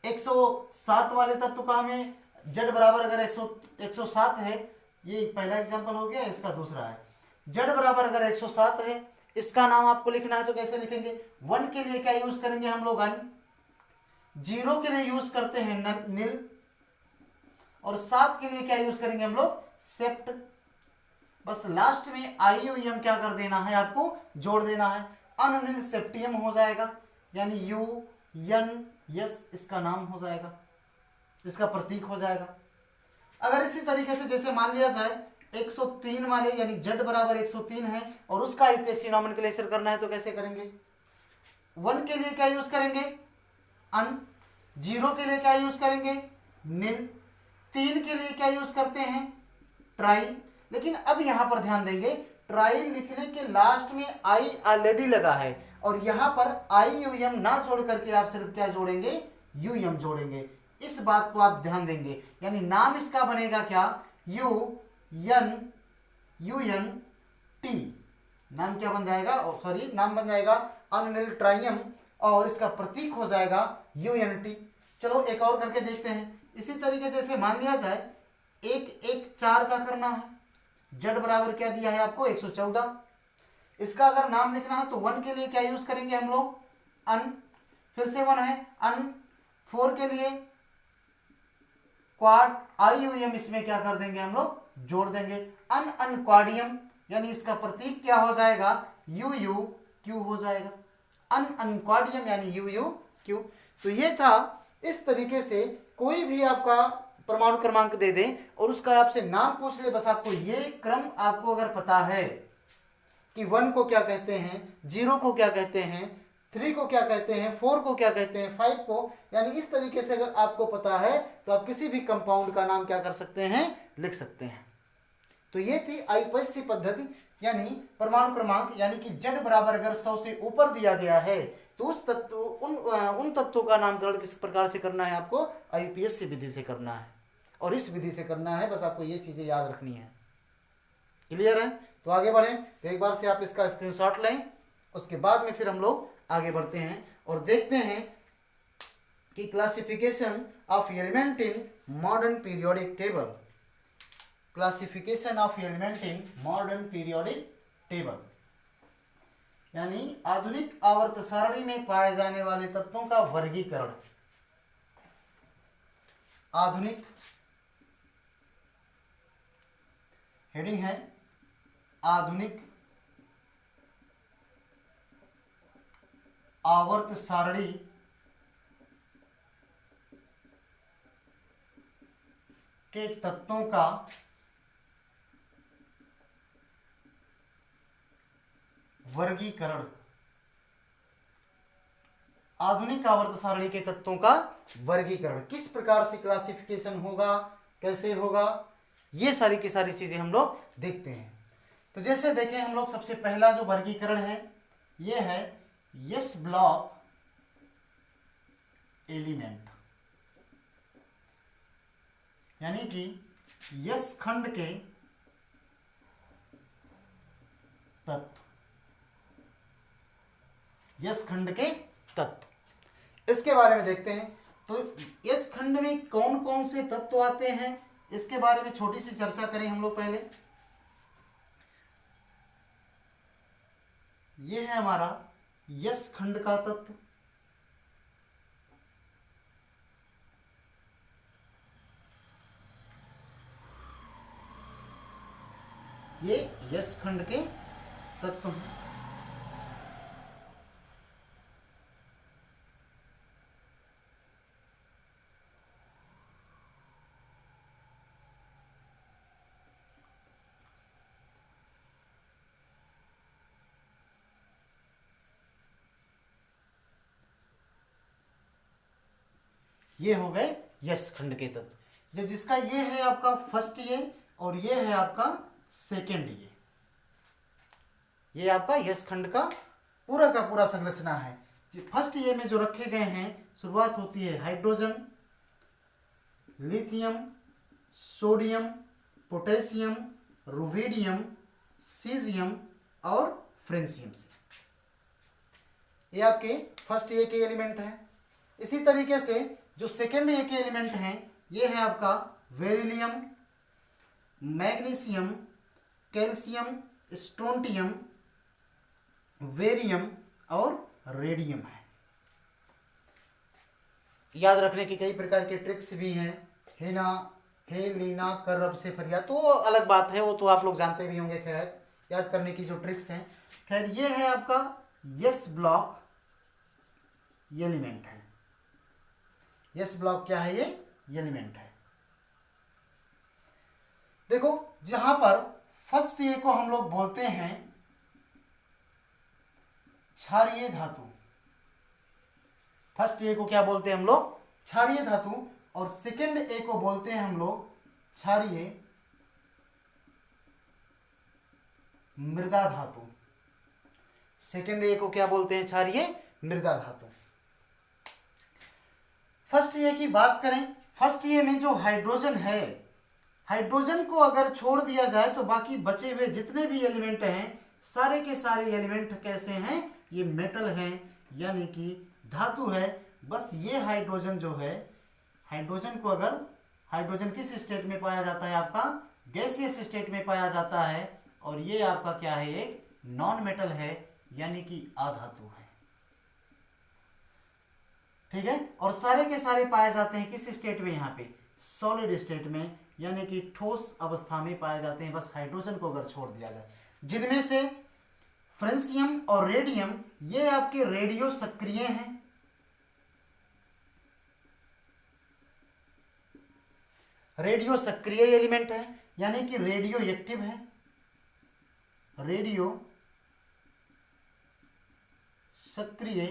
107 वाले तत्व का हमें Z बराबर अगर 107 है, ये पहला एग्जांपल हो गया, इसका दूसरा है। Z बराबर अगर 107 है, इसका नाम आपको लिखना है तो कैसे लिखेंगे? 1 के लिए क्या यूज करेंगे हम लोग? अन। 0 के लिए यूज करते हैं नील और 7 के लिए क्या यूज करेंगे हम लोग? सेप्ट। बस लास्ट में IUM क्या कर देना है? आपको जोड़ देना है। अननील सेप्टियम हो जाएगा, यानी UNS इसका नाम हो जाएगा, इसका प्रतीक हो जाएगा। अगर इसी तरीके से जैसे मान लिया जाए 103 वाले यानी Z बराबर 103 है और उसका यूपीएससी नॉमेनक्लेचर करना है तो कैसे करेंगे? 1 के लिए क्या यूज करेंगे? अन। 0 के लिए क्या यूज करेंगे? निल। 3 के लिए क्या यूज करते हैं? ट्राई। लेकिन अब यहां पर ध्यान देंगे, ट्राई लिखने के लास्ट में आई ऑलरेडी लगा है और यहां पर आई यू एम ना जोड़ करके आप सिर्फ क्या जोड़ेंगे? यू एम जोड़ेंगे। इस बात को आप ध्यान देंगे, यानी नाम इसका बनेगा क्या? U N T. नाम क्या बन जाएगा? सॉरी, नाम बन जाएगा अनिल ट्राइयम और इसका प्रतीक हो जाएगा यूएनटी। चलो एक और करके देखते हैं। इसी तरीके जैसे मान लिया जाए 114 का करना है। Z बराबर क्या दिया है आपको? 114। इसका अगर नाम लिखना है तो 1 के लिए क्या यूज करेंगे हम लोग? अन। फिर से 1 है, अन। 4 के लिए क्वाड, आई यू एम इसमें क्या कर देंगे हम लोग? जोड़ देंगे। अन अनक्वाडियम, यानी इसका प्रतीक क्या हो जाएगा? यू यू क्यू हो जाएगा। अन अनक्वाडियम यानी यू यू क्यू। तो ये था। इस तरीके से कोई भी आपका परमाणु क्रमांक दे दें और उसका आपसे नाम पूछ ले, बस आपको ये क्रम आपको अगर पता है कि 1 को क्या कहते हैं, 0 को क्या कहते हैं, 3 को क्या कहते हैं, 4 को क्या कहते हैं, 5 को, यानी इस तरीके से अगर आपको पता है तो आप किसी भी कंपाउंड का नाम क्या कर सकते हैं? लिख सकते हैं। तो ये थी आईपीएससी पद्धति, यानी परमाणु क्रमांक, यानी कि Z बराबर अगर 100 से ऊपर दिया गया है तो उस तत्व उन तत्वों का नामकरण किस प्रकार से करना है? आपको आईपीएससी विधि से करना है और इस विधि से करना है। बस आपको ये चीजें याद रखनी है। क्लियर है? तो आगे बढ़ें। तो एक बार से आप इसका स्क्रीनशॉट लें, उसके बाद में फिर हम लोग आगे बढ़ते हैं और देखते हैं कि classification of element in modern periodic table. Classification of element in modern periodic table, यानी आधुनिक आवर्त सारणी में पाए जाने वाले तत्वों का वर्गीकरण। आधुनिक, हेडिंग है आधुनिक आवर्त सारणी के तत्वों का वर्गीकरण। आधुनिक आवर्त सारणी के तत्वों का वर्गीकरण किस प्रकार से क्लासिफिकेशन होगा, कैसे होगा, ये सारी की सारी चीजें हम लोग देखते हैं। तो जैसे देखें हम लोग, सबसे पहला जो वर्गीकरण है ये है यस ब्लॉक एलिमेंट, यानी कि यस खंड के तत्व। यस खंड के तत्व, इसके बारे में देखते हैं। तो यस खंड में कौन कौन से तत्व आते हैं, इसके बारे में छोटी सी चर्चा करें हम लोग पहले। यह है हमारा यस खंड का तत्व। ये यस खंड के तत्व हैं। ये हो गए यस खंड के तत्व। ये जिसका ये है आपका फर्स्ट ये और ये है आपका सेकेंड ये आपका यस खंड का पूरा संरचना है। फर्स्ट ये में जो रखे गए हैं, शुरुआत होती है hydrogen, lithium, sodium, potassium, rubidium, caesium और फ्रेंसियम से। ये आपके फर्स्ट ए के एलिमेंट हैं। इसी तरीके से जो सेकेंड ए के एलिमेंट हैं ये है आपका बेरिलियम, मैग्नीशियम, कैल्शियम, स्ट्रोंटियम, वेरियम और रेडियम है। याद रखने की कई प्रकार के ट्रिक्स भी हैं। हेना, हेलिना, करब से फरिया, तो अलग बात है, वो तो आप लोग जानते भी होंगे। खैर, याद करने की जो ट्रिक्स हैं, खैर ये है आपका यस ब्लॉक एलिमेंट है। यस ब्लॉक क्या है? ये एलिमेंट है। देखो जहां पर फर्स्ट ए को हम लोग बोलते हैं क्षारीय धातु। फर्स्ट ए को क्या बोलते हैं हम लोग? क्षारीय धातु। और सेकंड ए को बोलते हैं हम लोग क्षारीय मृदा धातु। सेकंड ए को क्या बोलते हैं? क्षारीय मृदा धातु। फर्स्ट ए की बात करें, फर्स्ट ए में जो हाइड्रोजन है, हाइड्रोजन को अगर छोड़ दिया जाए तो बाकी बचे हुए जितने भी एलिमेंट हैं सारे के सारे एलिमेंट कैसे हैं? ये मेटल हैं, यानी कि धातु है। बस ये हाइड्रोजन जो है, हाइड्रोजन को अगर, हाइड्रोजन किस स्टेट में पाया जाता है? आपका गैसियस स्टेट में पाया जाता है। और ये आपका क्या है? एक नॉन मेटल है, यानी कि अधातु है। ठीक है। और सारे के सारे पाए जाते हैं किस स्टेट में? यहाँ पे सॉलिड स्टेट में, यानी कि ठोस अवस्था में पाए जाते हैं, बस हाइड्रोजन को अगर छोड़ दिया जाए। जिनमें से फ्रेंसियम और रेडियम ये आपके रेडियो सक्रिय हैं, रेडियो सक्रिय एलिमेंट है, यानी कि रेडियो एक्टिव है। रेडियो सक्रिय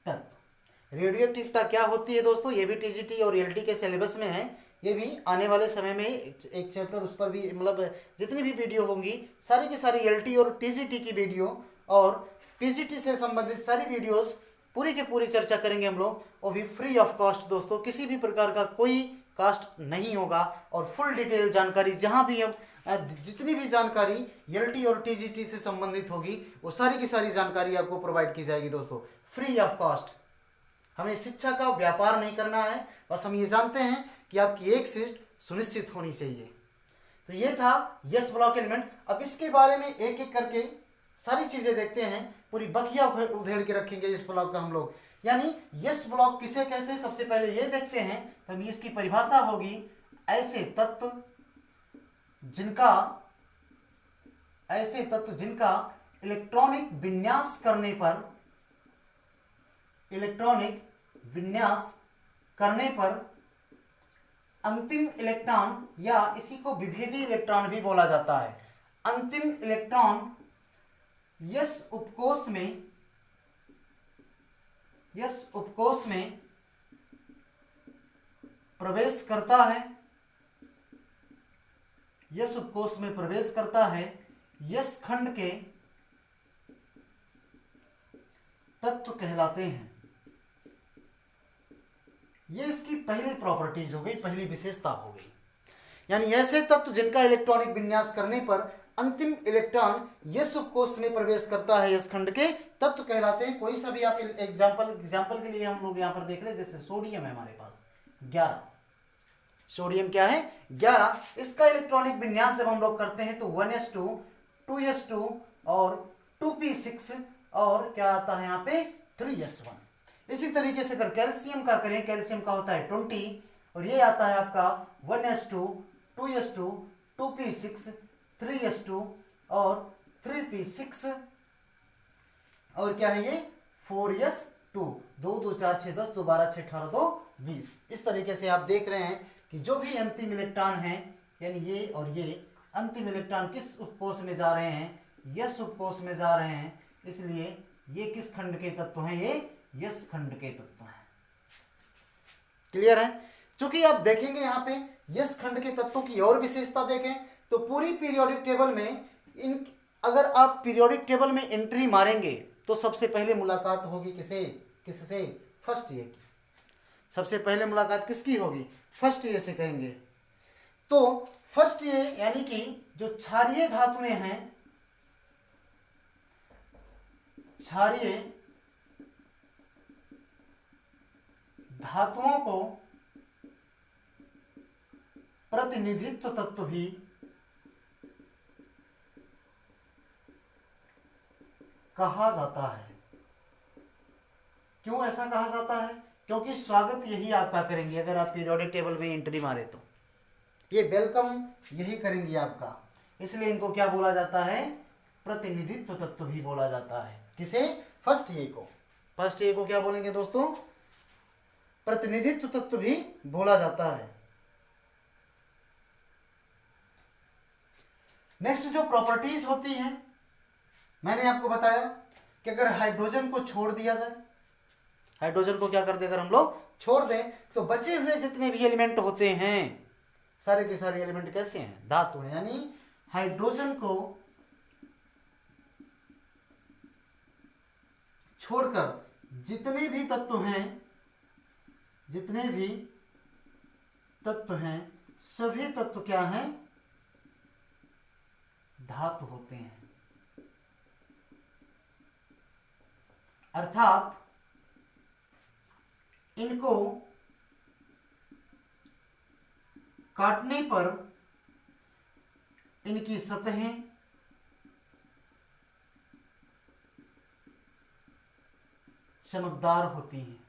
तत्व। रेडियो एक्टिवता क्या होती है दोस्तों? ये भी टीजीटी और एलटी के सिलेबस में है। ये भी आने वाले समय में एक चैप्टर, उस पर भी मतलब जितनी भी वीडियो होंगी सारी की सारी एलटी और टीजीटी की वीडियो और पीजीटी से संबंधित सारी वीडियोस पूरी की पूरी चर्चा करेंगे हम लोग, और भी फ्री ऑफ कॉस्ट दोस्तों। किसी भी प्रकार का कोई कास्ट नहीं होगा और फुल डिटेल जानकारी, जहां भी हम जितनी भी जानकारी एलटी और टीजीटी से संबंधित होगी वो सारी की सारी जानकारी आपको प्रोवाइड की जाएगी दोस्तों, फ्री ऑफ कॉस्ट। हमें शिक्षा का व्यापार नहीं करना है, बस हम ये जानते हैं कि आपकी एक सीट सुनिश्चित होनी चाहिए। तो ये था यस ब्लॉक एलिमेंट। अब इसके बारे में एक एक करके सारी चीजें देखते हैं, पूरी बखिया उधेड़ के रखेंगे यस ब्लॉक का हम लोग। यानी यस ब्लॉक किसे कहते हैं? सबसे पहले ये देखते हैं, तभी इसकी परिभाषा होगी, ऐसे तत्व जिनका इलेक्ट्रॉनिक विन्यास करने पर अंतिम इलेक्ट्रॉन, या इसी को विभेदी इलेक्ट्रॉन भी बोला जाता है, अंतिम इलेक्ट्रॉन यस उपकोष में प्रवेश करता है, यस उपकोष में प्रवेश करता है, यस खंड के तत्व कहलाते हैं। ये इसकी पहली प्रॉपर्टीज हो गई, पहली विशेषता हो गई। यानी ऐसे तत्व जिनका इलेक्ट्रॉनिक विन्यास करने पर अंतिम इलेक्ट्रॉन यस उपकोष में प्रवेश करता है, यस खंड के तत्व कहलाते हैं। कोई सा भी आप एग्जाम्पल के लिए हम लोग यहाँ पर देख ले, जैसे सोडियम है हमारे पास 11, सोडियम क्या है? 11। इसका इलेक्ट्रॉनिक विन्यास जब हम लोग करते हैं तो 1s2, 2s2 और 2p6 और क्या आता है यहाँ पे 3s1। इसी तरीके से अगर कैल्शियम का करें, कैल्शियम का होता है 20 और ये आता है आपका 1s2, 2s2, 2p6, 3s2 और 3p6 और क्या है ये 4s2। 2 2 4 6 10, 2 12 6 18 2 20। इस तरीके से आप देख रहे हैं कि जो भी अंतिम इलेक्ट्रॉन है, यानी ये और ये अंतिम इलेक्ट्रॉन किस उपकोष में जा रहे हैं? यस उपकोष में जा रहे हैं। इसलिए ये किस खंड के तत्व हैं? ये यस खंड के तत्व हैं। क्लियर है? चूंकि आप देखेंगे यहाँ पे यस खंड के तत्वों की और विशेषता देखें तो पूरी पीरियोडिक टेबल में अगर आप पीरियोडिक टेबल में एंट्री मारेंगे तो सबसे पहले मुलाकात होगी किससे? फर्स्ट ए की। सबसे पहले मुलाकात किसकी होगी? फर्स्ट ए से कहेंगे। तो फर्स्ट ए यानी कि जो क्षारीय धातुएं हैं, क्षारीय धातुओं को प्रतिनिधित्व तत्व भी कहा जाता है। क्यों ऐसा कहा जाता है? क्योंकि स्वागत यही आपका करेंगे। अगर आप पीरियोडिक टेबल में एंट्री मारे तो ये वेलकम यही करेंगे आपका, इसलिए इनको क्या बोला जाता है? प्रतिनिधित्व तत्व भी बोला जाता है। किसे? फर्स्ट ए को। फर्स्ट ए को क्या बोलेंगे दोस्तों? प्रतिनिधित्व तत्व भी बोला जाता है। नेक्स्ट जो प्रॉपर्टीज होती हैं, मैंने आपको बताया कि अगर हाइड्रोजन को छोड़ दिया जाए, हाइड्रोजन को क्या कर दे, अगर हम लोग छोड़ दें तो बचे हुए जितने भी एलिमेंट होते हैं सारे के सारे एलिमेंट कैसे हैं, धातु हैं। यानी हाइड्रोजन को छोड़कर जितने भी तत्व हैं, जितने भी तत्व हैं, सभी तत्व क्या हैं, धातु होते हैं। अर्थात इनको काटने पर इनकी सतहें चमकदार होती हैं।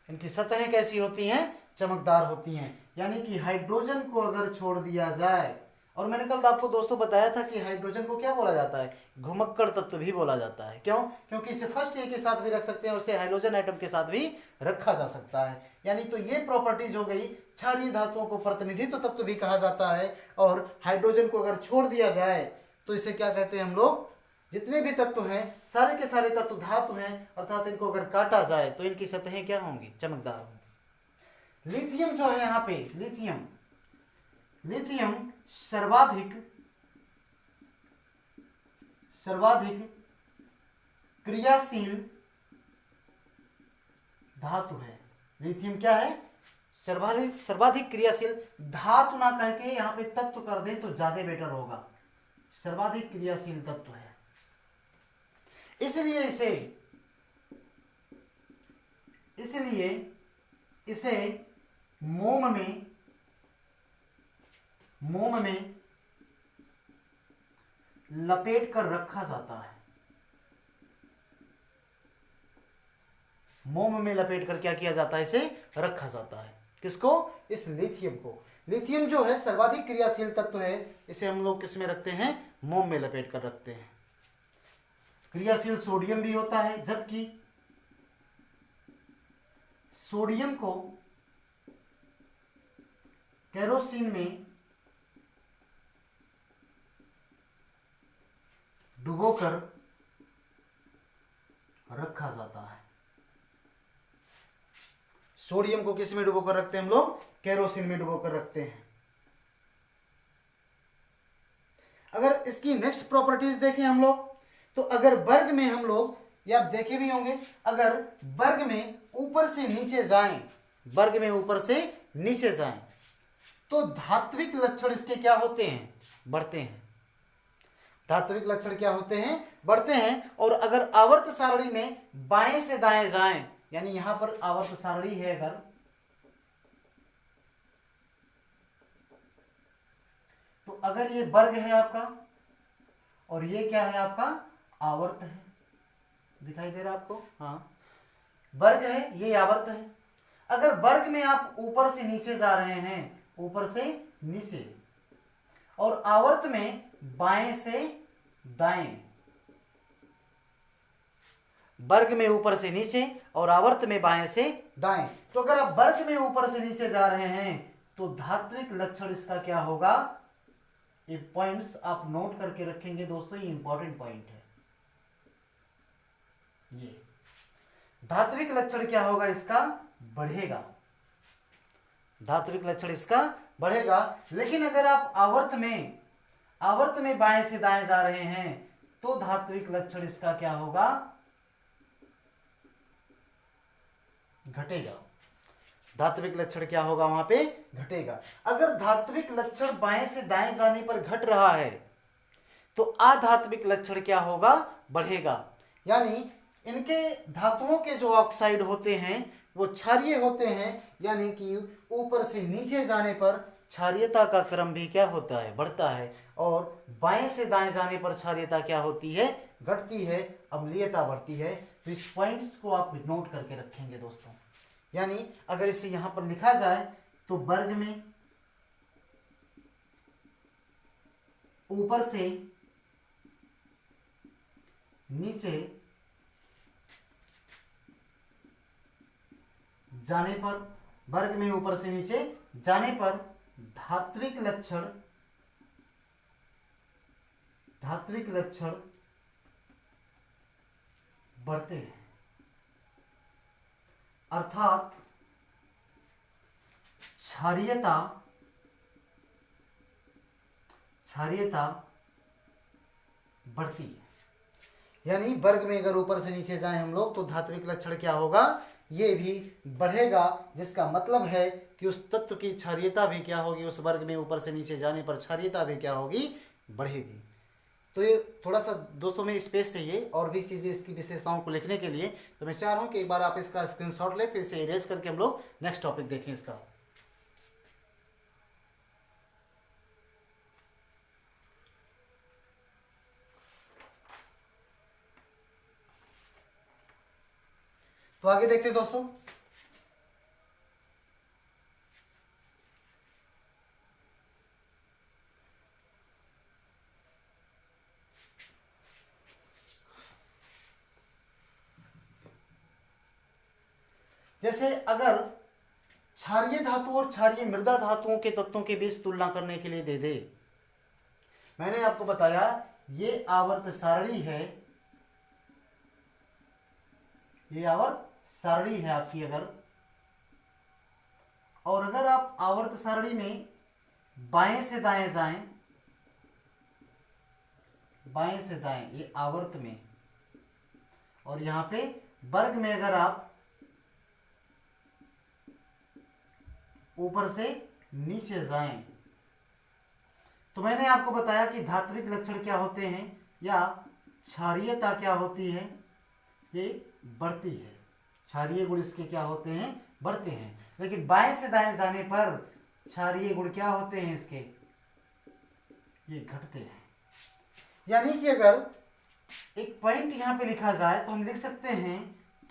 इनकी सतहें कैसी होती हैं, चमकदार होती हैं। यानी कि हाइड्रोजन को अगर छोड़ दिया जाए, और मैंने कल आपको दोस्तों बताया था कि हाइड्रोजन को क्या बोला जाता है, घुमक्कड़ तत्व भी बोला जाता है। क्यों? क्योंकि इसे फर्स्ट ए के साथ भी रख सकते हैं और इसे हाइड्रोजन एटम के साथ भी रखा जा सकता है। यानी तो ये प्रॉपर्टीज हो गई। क्षारीय धातुओं को प्रतिनिधित्व तत्व भी कहा जाता है, और हाइड्रोजन को अगर छोड़ दिया जाए तो इसे क्या कहते हैं हम लोग, जितने भी तत्व हैं सारे के सारे तत्व धातु हैं, अर्थात इनको अगर काटा जाए तो इनकी सतहें क्या होंगी, चमकदार होंगी। लिथियम जो है यहाँ पे, लिथियम सर्वाधिक क्रियाशील धातु है। लिथियम क्या है, सर्वाधिक क्रियाशील धातु ना करके यहाँ पे तत्व कर दे तो ज्यादा बेटर होगा। सर्वाधिक क्रियाशील तत्व है, इसलिए इसे मोम में लपेट कर रखा जाता है। मोम में लपेट कर क्या किया जाता है, इसे रखा जाता है। किसको, इस लिथियम को। लिथियम जो है सर्वाधिक क्रियाशील तत्व है, इसे हम लोग किस में रखते हैं, मोम में लपेट कर रखते हैं। क्रियाशील सोडियम भी होता है, जबकि सोडियम को केरोसिन में डुबोकर रखा जाता है। सोडियम को किस में डुबोकर रखते हैं हम लोग, केरोसिन में डुबोकर रखते हैं। अगर इसकी नेक्स्ट प्रॉपर्टीज देखें हम लोग, तो अगर वर्ग में हम लोग, या आप देखे भी होंगे, अगर वर्ग में ऊपर से नीचे जाएं, वर्ग में ऊपर से नीचे जाएं तो धात्विक लक्षण इसके क्या होते हैं, बढ़ते हैं। धात्विक लक्षण क्या होते हैं, बढ़ते हैं। और अगर आवर्त सारणी में बाएं से दाएं जाएं, यानी यहां पर आवर्त सारणी है अगर, तो अगर ये वर्ग है आपका और ये क्या है आपका, आवर्त है, दिखाई दे रहा है आपको, हाँ वर्ग है, ये आवर्त है। अगर वर्ग में आप ऊपर से नीचे जा रहे हैं, ऊपर से नीचे, और आवर्त में बाएं से दाएं, वर्ग में ऊपर से नीचे और आवर्त में बाएं से दाएं, तो अगर आप वर्ग में ऊपर से नीचे जा रहे हैं तो धात्विक लक्षण इसका क्या होगा, ये पॉइंट्स आप नोट करके रखेंगे दोस्तों, ये इंपॉर्टेंट पॉइंट है। ये धात्विक लक्षण क्या होगा इसका, बढ़ेगा। धात्विक लक्षण इसका बढ़ेगा। लेकिन अगर आप आवर्त में बाएं से दाएं जा रहे हैं तो धात्विक लक्षण इसका क्या होगा, घटेगा। धात्विक लक्षण क्या होगा, वहां पे घटेगा। अगर धात्विक लक्षण बाएं से दाएं जाने पर घट रहा है तो अधात्विक लक्षण क्या होगा, बढ़ेगा। यानी इनके धातुओं के जो ऑक्साइड होते हैं वो क्षारीय होते हैं, यानी कि ऊपर से नीचे जाने पर क्षारीयता का क्रम भी क्या होता है, बढ़ता है, और बाएं से दाएं जाने पर क्षारीयता क्या होती है, घटती है, अम्लीयता बढ़ती है। तो इस पॉइंट्स को आप नोट करके रखेंगे दोस्तों। यानी अगर इसे यहां पर लिखा जाए तो वर्ग में ऊपर से नीचे जाने पर, वर्ग में ऊपर से नीचे जाने पर धात्विक लक्षण धात्विक लक्षण बढ़ते हैं, अर्थात क्षारीयता बढ़ती है। यानी वर्ग में अगर ऊपर से नीचे जाएं हम लोग तो धात्विक लक्षण क्या होगा, ये भी बढ़ेगा, जिसका मतलब है कि उस तत्व की क्षारीयता भी क्या होगी, उस वर्ग में ऊपर से नीचे जाने पर क्षारीयता भी क्या होगी, बढ़ेगी। तो ये थोड़ा सा दोस्तों में स्पेस चाहिए और भी चीज़ें इसकी विशेषताओं को लिखने के लिए, तो मैं चाह रहा हूँ कि एक बार आप इसका स्क्रीनशॉट लें, फिर से इरेज करके हम लोग नेक्स्ट टॉपिक देखें इसका। तो आगे देखते हैं दोस्तों। जैसे अगर क्षारीय धातु और क्षारीय मृदा धातुओं के तत्वों के बीच तुलना करने के लिए दे दे, मैंने आपको बताया ये आवर्त सारणी है, ये आवर्त सारणी है आपकी अगर, और अगर आप आवर्त सारणी में बाएं से दाएं जाएं, बाएं से दाएं ये आवर्त में, और यहां पे वर्ग में अगर आप ऊपर से नीचे जाएं, तो मैंने आपको बताया कि धात्विक लक्षण क्या होते हैं या क्षारीयता क्या होती है, ये बढ़ती है, क्षारीय गुण इसके क्या होते हैं, बढ़ते हैं। लेकिन बाएं से दाएं जाने पर क्षारीय गुण क्या होते हैं इसके, ये घटते हैं। यानी कि अगर एक पॉइंट यहां पे लिखा जाए तो हम लिख सकते हैं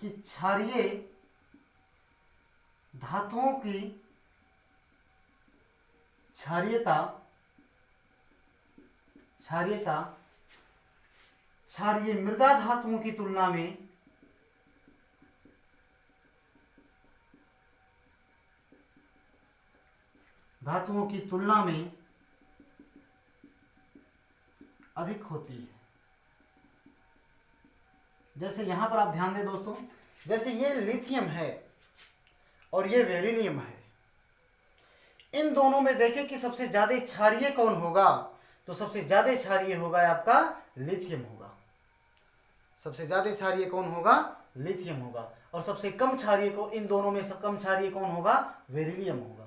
कि क्षारीय धातुओं की क्षारीयता क्षारीय मृदा धातुओं की तुलना में अधिक होती है। जैसे यहां पर आप ध्यान दें दोस्तों, जैसे ये लिथियम है और ये बेरिलियम है, इन दोनों में देखें कि सबसे ज्यादा क्षारीय कौन होगा, तो सबसे ज्यादा क्षारीय होगा आपका लिथियम होगा। सबसे ज्यादा क्षारीय कौन होगा, लिथियम होगा। और सबसे कम क्षारीय को, इन दोनों में सब कम क्षारीय कौन होगा, बेरिलियम होगा।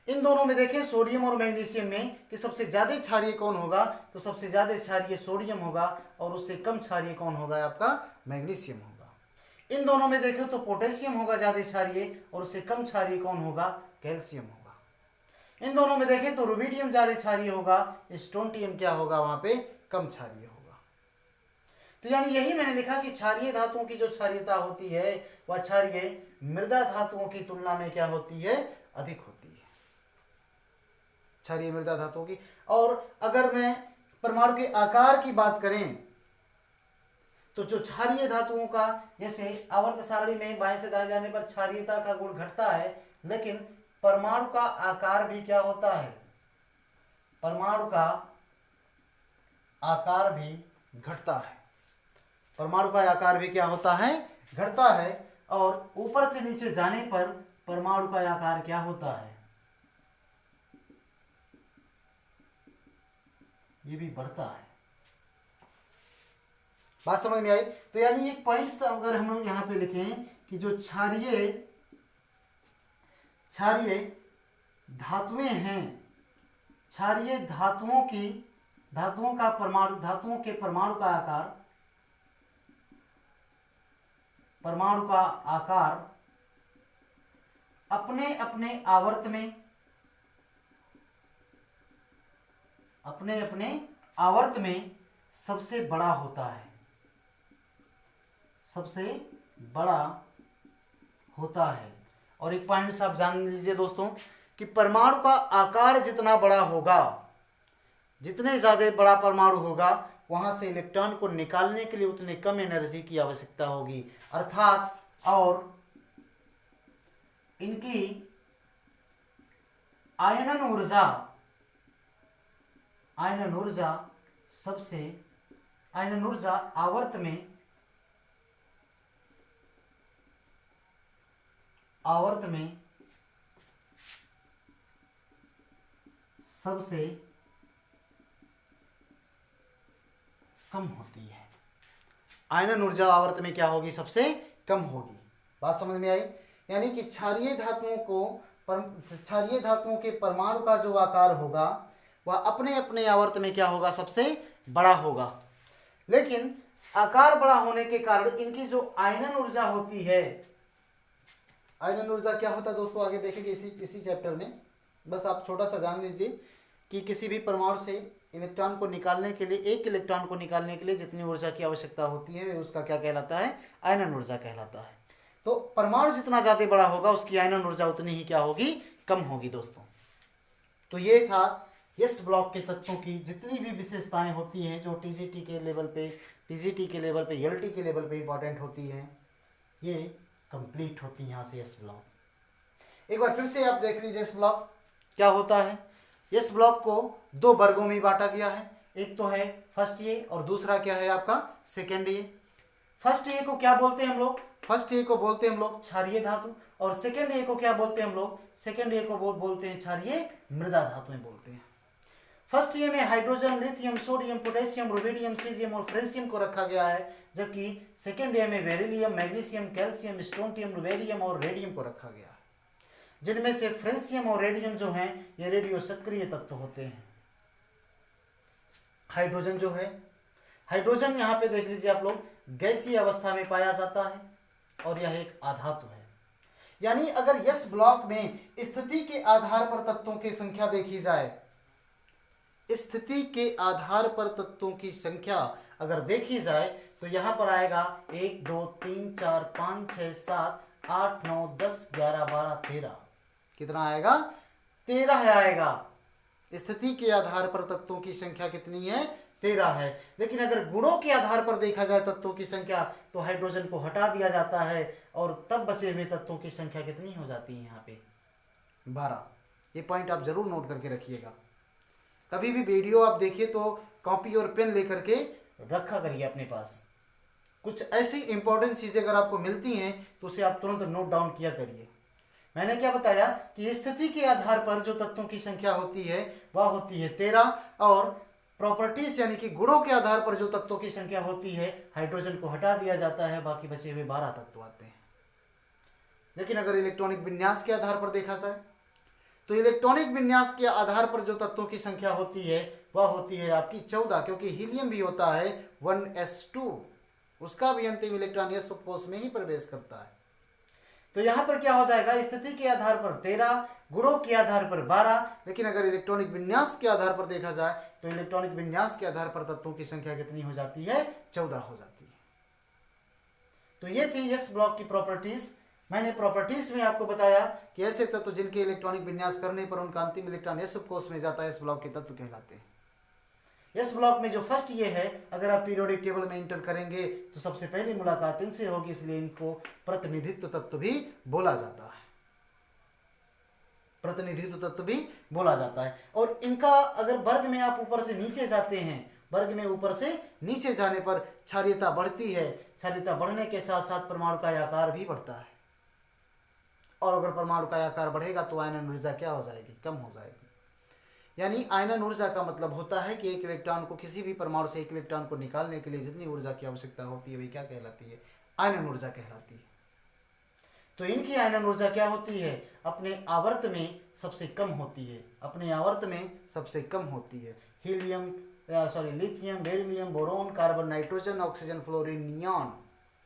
इन दोनों में देखें सोडियम और मैग्नीशियम में कि सबसे ज्यादा क्षारीय कौन होगा, तो सबसे ज्यादा क्षारीय सोडियम होगा और उससे कम क्षारीय कौन होगा आपका, मैग्नीशियम होगा। इन दोनों में देखें तो पोटेशियम होगा ज्यादा क्षारीय और उससे कम क्षारीय कौन होगा, कैल्शियम होगा। इन दोनों में देखें तो रुबिडियम ज्यादा क्षारीय होगा, स्ट्रोंटियम क्या होगा, वहां पे कम क्षारीय होगा। तो यानी यही मैंने लिखा कि क्षारीय धातुओं की जो क्षारीयता होती है वह क्षारीय मृदा धातुओं की तुलना में क्या होती है, अधिक होती है, क्षारीय मृदा धातुओं की। और अगर मैं परमाणु के आकार की बात करें तो जो क्षारीय धातुओं का, जैसे आवर्त सारणी में बाएं से दाएं जाने पर क्षारीयता का गुण घटता है, लेकिन परमाणु का आकार भी क्या होता है, परमाणु का आकार भी घटता है, परमाणु का आकार भी क्या होता है, घटता है। और ऊपर से नीचे जाने पर परमाणु का आकार क्या होता है, ये भी बढ़ता है। बात समझ में आई? तो यानी एक पॉइंट अगर हम लोग यहां पे लिखें कि जो क्षारीय धातुएं हैं, क्षारीय धातुओं के परमाणु का आकार अपने अपने आवर्त में सबसे बड़ा होता है, सबसे बड़ा होता है। और एक पॉइंट आप जान लीजिए दोस्तों कि परमाणु का आकार जितना बड़ा होगा, जितने ज्यादा बड़ा परमाणु होगा, वहां से इलेक्ट्रॉन को निकालने के लिए उतने कम एनर्जी की आवश्यकता होगी, अर्थात और इनकी आयनन ऊर्जा सबसे आयनन ऊर्जा आवर्त में सबसे कम होती है। आयनन ऊर्जा आवर्त में क्या होगी? सबसे कम होगी। बात समझ में आई? यानी कि क्षारीय धातुओं के परमाणु का जो आकार होगा वह अपने अपने आवर्त में क्या होगा? सबसे बड़ा होगा। लेकिन आकार बड़ा होने के कारण इनकी जो आयनन ऊर्जा होती है, आयनन ऊर्जा क्या होता है दोस्तों, आगे देखेंगे इसी चैप्टर में। बस आप छोटा सा जान लीजिए कि किसी भी परमाणु से इलेक्ट्रॉन को निकालने के लिए, एक इलेक्ट्रॉन को निकालने के लिए जितनी ऊर्जा की आवश्यकता होती है उसका क्या कहलाता है? आयनन ऊर्जा कहलाता है। तो परमाणु जितना ज्यादा बड़ा होगा उसकी आयनन ऊर्जा उतनी ही क्या होगी? कम होगी दोस्तों। तो ये था इस ब्लॉक के तत्वों की जितनी भी विशेषताएं होती हैं जो टीजीटी के लेवल पे, पीजीटी के लेवल पे, एलटी के लेवल पे इंपॉर्टेंट होती हैं, ये कंप्लीट होती है यहाँ से इस ब्लॉक। एक बार फिर से आप देख लीजिए इस ब्लॉक क्या होता है। इस ब्लॉक को दो वर्गों में बांटा गया है, एक तो है फर्स्ट ए और दूसरा क्या है आपका? Second A. फर्स्ट ए को क्या बोलते हैं हम लोग? फर्स्ट ए को बोलते हैं हम लोग क्षारीय धातु, और सेकेंड ए को क्या बोलते हैं हम लोग? सेकेंड ए को बोलते हैं क्षारीय मृदा धातुएं बोलते हैं। फर्स्ट ए में hydrogen, lithium, sodium, potassium, rubidium, caesium और फ्रेंसियम को रखा गया है, जबकि सेकेंड ए में बेरिलियम, मैग्नीशियम, कैल्शियम, स्ट्रोंटियम, रुबेरियम और रेडियम को रखा गया है, जिनमें से फ्रेंसियम और रेडियम जो हैं ये रेडियो सक्रिय तत्व होते हैं। हाइड्रोजन जो है, हाइड्रोजन यहाँ पे देख लीजिए आप लोग, गैसीय अवस्था में पाया जाता है और यह एक आधातु है। यानी अगर इस ब्लॉक में स्थिति के आधार पर तत्वों की संख्या देखी जाए, स्थिति के आधार पर तत्वों की संख्या अगर देखी जाए तो यहां पर आएगा 1 2 3 4 5 6 7 8 9 10 11 12 13। कितना आएगा? 13 आएगा। स्थिति के आधार पर तत्वों की संख्या कितनी है? 13 है। लेकिन अगर गुणों के आधार पर देखा जाए तत्वों की संख्या तो हाइड्रोजन को हटा दिया जाता है और तब बचे हुए तत्वों की संख्या कितनी हो जाती है? यहाँ पे 12। ये पॉइंट आप जरूर नोट करके रखिएगा। कभी भी वीडियो आप देखिए तो कॉपी और पेन लेकर के रखा करिए अपने पास। कुछ ऐसी इंपॉर्टेंट चीजें अगर आपको मिलती हैं तो उसे आप तुरंत नोट डाउन किया करिए। मैंने क्या बताया कि स्थिति के आधार पर जो तत्वों की संख्या होती है वह होती है 13, और प्रॉपर्टीज यानी कि गुणों के आधार पर जो तत्वों की संख्या होती है हाइड्रोजन को हटा दिया जाता है, बाकी बचे हुए 12 तत्व आते हैं। लेकिन अगर इलेक्ट्रॉनिक विन्यास के आधार पर देखा जाए तो इलेक्ट्रॉनिक विन्यास के आधार पर जो तत्वों की संख्या होती है वह होती है आपकी 14, क्योंकि हीलियम भी होता है 1s2, उसका भी अंतिम इलेक्ट्रॉन s कोश में ही प्रवेश करता है। तो यहां पर क्या हो जाएगा? स्थिति के आधार पर 13, गुणों के आधार पर 12, लेकिन अगर इलेक्ट्रॉनिक विन्यास के आधार पर देखा जाए तो इलेक्ट्रॉनिक विन्यास के आधार पर तत्वों की संख्या कितनी हो जाती है? 14 हो जाती है। तो ये थी इस ब्लॉक की प्रॉपर्टीज। मैंने प्रॉपर्टीज में आपको बताया कि ऐसे तत्व जिनके इलेक्ट्रॉनिक विन्यास करने पर उनका अंतिम इलेक्ट्रॉन s कोश में जाता है, इस ब्लॉक के तत्व कहलाते हैं। इस ब्लॉक में जो फर्स्ट ये है, अगर आप पीरियोडिक टेबल में इंटर करेंगे तो सबसे पहली मुलाकात इनसे होगी, इसलिए इनको प्रतिनिधित्व तत्व भी बोला जाता है। प्रतिनिधित्व तत्व भी बोला जाता है। और इनका अगर वर्ग में आप ऊपर से नीचे जाते हैं, वर्ग में ऊपर से नीचे जाने पर क्षारीयता बढ़ती है। क्षारीयता बढ़ने के साथ साथ परमाणु का आकार भी बढ़ता है, और अगर परमाणु का आकार बढ़ेगा तो आयनन ऊर्जा क्या हो जाएगी? कम हो जाएगी। यानी आयनन ऊर्जा का मतलब होता है कि एक इलेक्ट्रॉन को, किसी भी परमाणु से एक इलेक्ट्रॉन को निकालने के लिए जितनी ऊर्जा की आवश्यकता होती है वही क्या कहलाती है? आयनन ऊर्जा कहलाती है। तो इनकी आयनन ऊर्जा क्या होती है? अपने आवर्त में सबसे कम होती है, अपने आवर्त में सबसे कम होती है। Lithium, beryllium, boron, carbon, nitrogen, oxygen, fluorine, neon,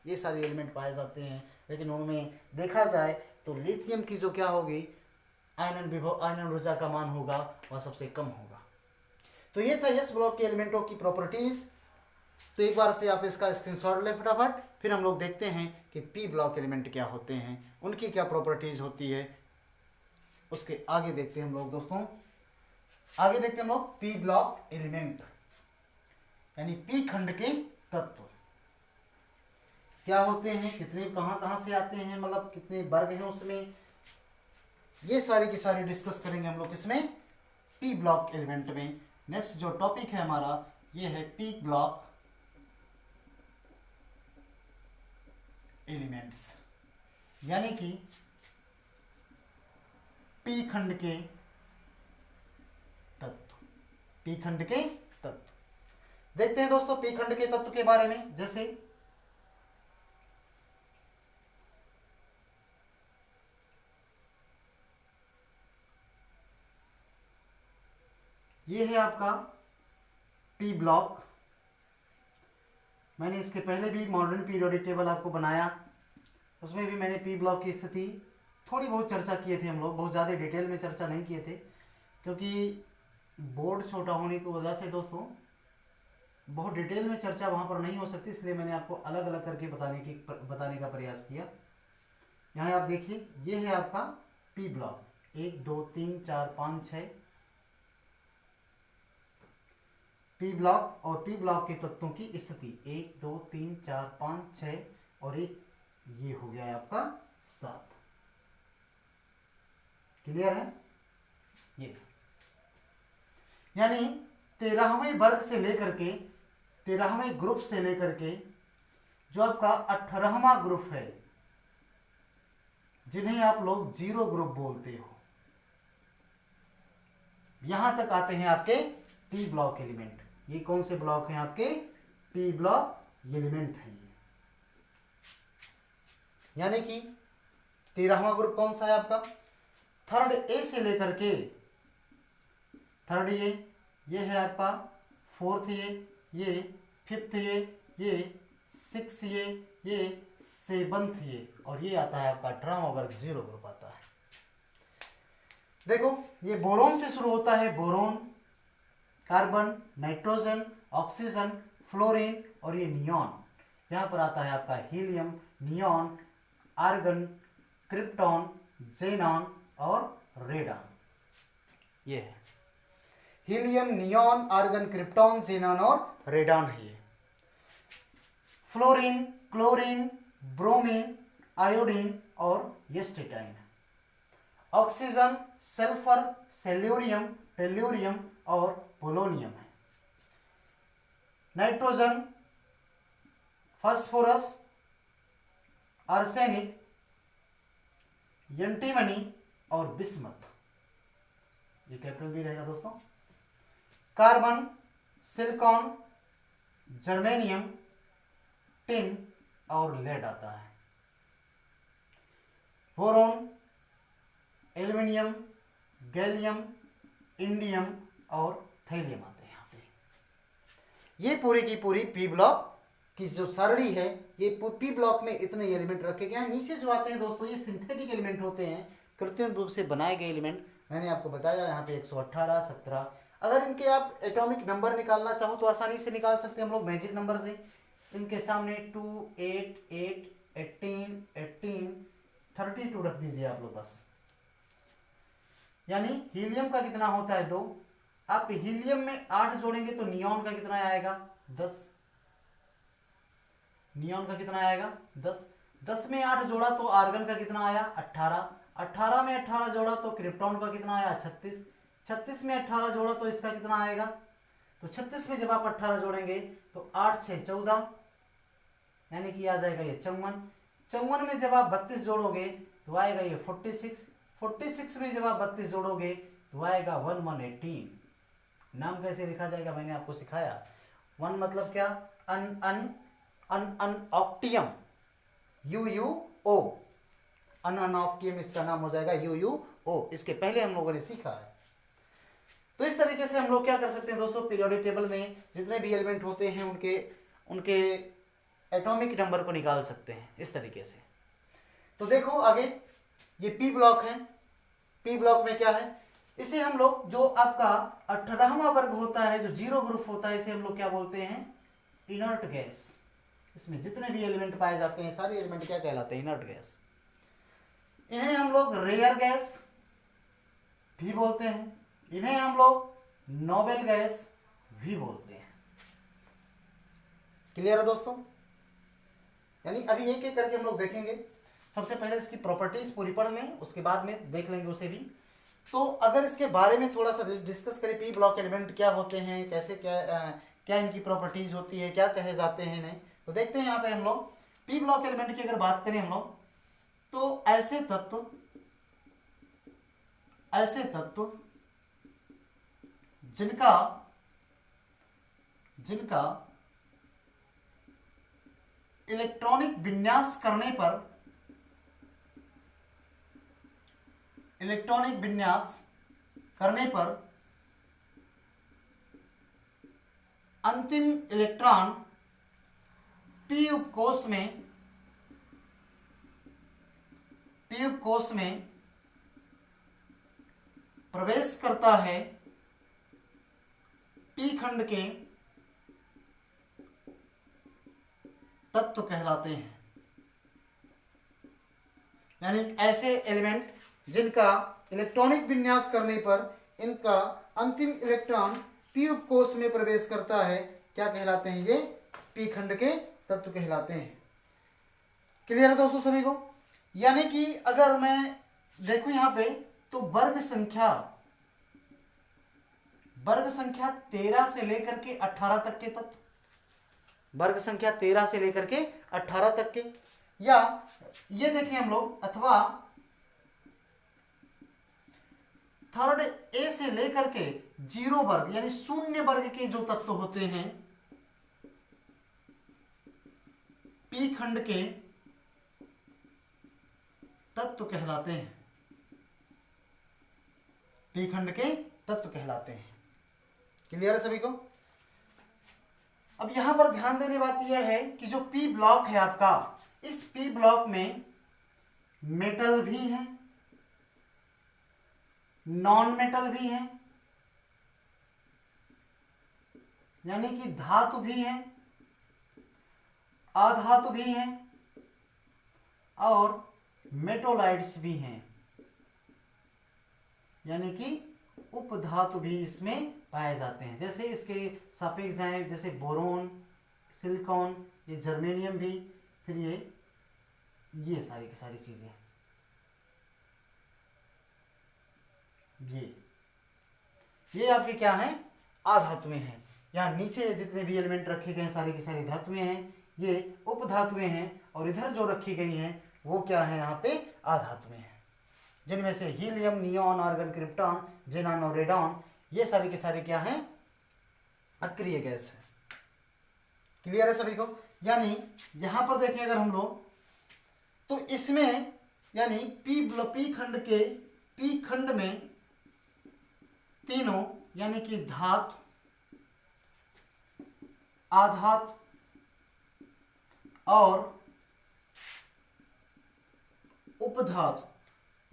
ये सारे एलिमेंट पाए जाते हैं। लेकिन उनमें देखा जाए तो लिथियम की जो क्या होगी आयनन ऊर्जा का मान होगा वह सबसे कम होगा। तो ये था इस ब्लॉक के एलिमेंटों की प्रॉपर्टीज। तो एक बार से आप इसका स्क्रीनशॉट ले फटाफट, फिर हम लोग देखते हैं कि पी ब्लॉक एलिमेंट क्या होते हैं, उनकी क्या प्रॉपर्टीज होती है। उसके आगे देखते हैं हम लोग दोस्तों, आगे देखते हैं हम लोग पी ब्लॉक एलिमेंट यानी पी खंड के तत्व क्या होते हैं, कितने कहां से आते हैं, मतलब कितने वर्ग हैं उसमें, ये सारी की सारी डिस्कस करेंगे हम लोग इसमें पी ब्लॉक एलिमेंट में। नेक्स्ट जो टॉपिक है हमारा ये है पी ब्लॉक एलिमेंट्स, यानी कि पी खंड के तत्व। पी खंड के तत्व देखते हैं दोस्तों पी खंड के तत्व के बारे में। जैसे ये है आपका पी ब्लॉक। मैंने इसके पहले भी मॉडर्न पीरियोडिक टेबल आपको बनाया, उसमें भी मैंने पी ब्लॉक की स्थिति थोड़ी बहुत चर्चा किए थे हम लोग, बहुत ज़्यादा डिटेल में चर्चा नहीं किए थे क्योंकि बोर्ड छोटा होने की वजह से दोस्तों बहुत डिटेल में चर्चा वहाँ पर नहीं हो सकती, इसलिए मैंने आपको अलग अलग करके बताने का प्रयास किया। यहाँ आप देखिए ये है आपका पी ब्लॉक, 1 2 3 4 5 6 पी ब्लॉक और पी ब्लॉक के तत्वों की स्थिति 1 2 3 4 5 6 और एक ये हो गया है आपका 7। क्लियर है? ये यानी 13वें वर्ग से लेकर के 13वें ग्रुप से लेकर के जो आपका 18वां ग्रुप है, जिन्हें आप लोग जीरो ग्रुप बोलते हो, यहां तक आते हैं आपके पी ब्लॉक एलिमेंट। ये कौन से ब्लॉक हैं आपके? पी ब्लॉक एलिमेंट है ये। यानी कि 13वां ग्रुप कौन सा है आपका? थर्ड ए से लेकर के थर्ड ये है आपका, फोर्थ ये फिफ्थ ये सिक्स ये सेवंथ ये, और ये आता है आपका 18वां वर्ग जीरो ग्रुप आता है। देखो ये बोरोन से शुरू होता है, boron, carbon, nitrogen, oxygen, fluorine और ये नियॉन। यहां पर आता है आपका helium, neon, argon, krypton, xenon और रेडॉन। ये है helium, neon, argon, krypton, xenon और रेडॉन है ये। फ्लोरीन, क्लोरीन, ब्रोमीन, आयोडीन और astatine. Oxygen, sulphur, selenium, tellurium और पोलोनियम है। नाइट्रोजन, फास्फोरस, आर्सेनिक, एंटीमनी और बिस्मथ। ये कैपिटल भी रहेगा दोस्तों। कार्बन, सिलिकॉन, जर्मेनियम, टिन और लेड आता है। बोरोन, एल्युमिनियम, गैलियम, इंडियम और थैलियम आते हैं यहाँ पे। ये पूरी की पूरी पी ब्लॉक की जो सरणी है, ये पी ब्लॉक में इतने एलिमेंट रखे गए हैं। नीचे जो आते हैं दोस्तों ये सिंथेटिक एलिमेंट होते हैं, कृत्रिम रूप से बनाए गए एलिमेंट। मैंने आपको बताया यहाँ पे 118, 17। अगर इनके आप एटॉमिक नंबर निकालना चाहो तो आसानी से निकाल सकते हैं हम लोग मैजिक नंबर से। इनके सामने 2 8 8 18 18 32 रख दीजिए आप लोग बस। यानी हीलियम का कितना होता है? 2। आप हीलियम में 8 जोड़ेंगे तो नियॉन का कितना आएगा? 10। नियॉन का कितना आएगा? 10। 10 में 8 जोड़ा तो आर्गन का कितना आया? 18। 18 में 18 जोड़ा तो क्रिप्टॉन का कितना आया? 36। 36 में 18 जोड़ा तो इसका कितना आएगा? तो 36 में जब आप 18 जोड़ेंगे तो 8 6 14, यानी कि आ जाएगा ये 54। 54 में जब आप 32 जोड़ोगे तो आएगा ये 46। 46 में जब आप 32 जोड़ोगे तो आएगा 1118। नाम कैसे लिखा जाएगा मैंने आपको सिखाया। 1 मतलब क्या? अन अन अन अन ऑक्टियम, UUO। अन अन ऑक्टियम इसका नाम हो जाएगा UUO। इसके पहले हम लोगों ने सीखा है। तो इस तरीके से हम लोग क्या कर सकते हैं दोस्तों, पीरियोडिक टेबल में जितने भी एलिमेंट होते हैं उनके एटॉमिक नंबर को निकाल सकते हैं इस तरीके से। तो देखो आगे ये पी ब्लॉक है। पी ब्लॉक में क्या है? इसे हम लोग जो आपका 18वां वर्ग होता है, जो जीरो ग्रुप होता है, इसे हम लोग क्या बोलते हैं? Inert gas. इसमें जितने भी एलिमेंट पाए जाते हैं सारे एलिमेंट क्या कहलाते हैं? Inert gas. इन्हें हम लोग रेयर गैस भी बोलते हैं, इन्हें हम लोग नोबेल गैस भी बोलते हैं। क्लियर है दोस्तों? यानी अभी एक एक करके हम लोग देखेंगे। सबसे पहले इसकी प्रॉपर्टीज पूरी पढ़ लें, उसके बाद में देख लेंगे उसे भी। तो अगर इसके बारे में थोड़ा सा डिस्कस करें, पी ब्लॉक एलिमेंट क्या होते हैं, कैसे क्या क्या इनकी प्रॉपर्टीज होती है, क्या कहे जाते हैं इन्हें। तो देखते हैं यहाँ पे हम लोग पी ब्लॉक एलिमेंट की अगर बात करें हम लोग, तो ऐसे तत्व जिनका इलेक्ट्रॉनिक विन्यास करने पर अंतिम इलेक्ट्रॉन पी उपकोष में प्रवेश करता है, पी खंड के तत्व कहलाते हैं। यानी ऐसे एलिमेंट जिनका इलेक्ट्रॉनिक विन्यास करने पर इनका अंतिम इलेक्ट्रॉन पी उपकोष में प्रवेश करता है, क्या कहलाते हैं, ये पी खंड के तत्व कहलाते हैं। क्लियर है दोस्तों सभी को। यानी कि अगर मैं देखूं यहां पे, तो वर्ग संख्या 13 से लेकर के 18 तक के तत्व, वर्ग संख्या 13 से लेकर के 18 तक के, या ये देखें हम लोग, अथवा थर्ड ए से लेकर के 0 वर्ग यानी शून्य वर्ग के जो तत्व होते हैं, पी खंड के तत्व कहलाते हैं, पी खंड के तत्व कहलाते हैं। क्लियर है सभी को। अब यहां पर ध्यान देने बात यह है कि जो पी ब्लॉक है आपका, इस पी ब्लॉक में मेटल भी है, नॉन मेटल भी है, यानी कि धातु भी है, अधातु भी है, और मेटोलाइट्स भी हैं, यानी कि उपधातु भी इसमें पाए जाते हैं। जैसे इसके सापेक्ष जाएं, जैसे बोरोन, सिलिकॉन, ये जर्मेनियम भी, फिर ये सारी की सारी चीजें, ये आपके क्या है, अधातुएं हैं। यहाँ नीचे जितने भी एलिमेंट रखे गए हैं सारी की सारी धातुएं हैं, ये उपधातुएं हैं, और इधर जो रखी गई हैं वो क्या है, यहाँ पे अधातुएं हैं, जिनमें से helium, neon, argon, krypton, xenon और रेडॉन, ये सारी के सारे क्या हैं, अक्रिय गैस है। क्लियर है सभी को। यानी यहां पर देखें अगर हम लोग, तो इसमें यानी पी खंड में तीनों, यानी कि धातु, आधातु और उपधातु,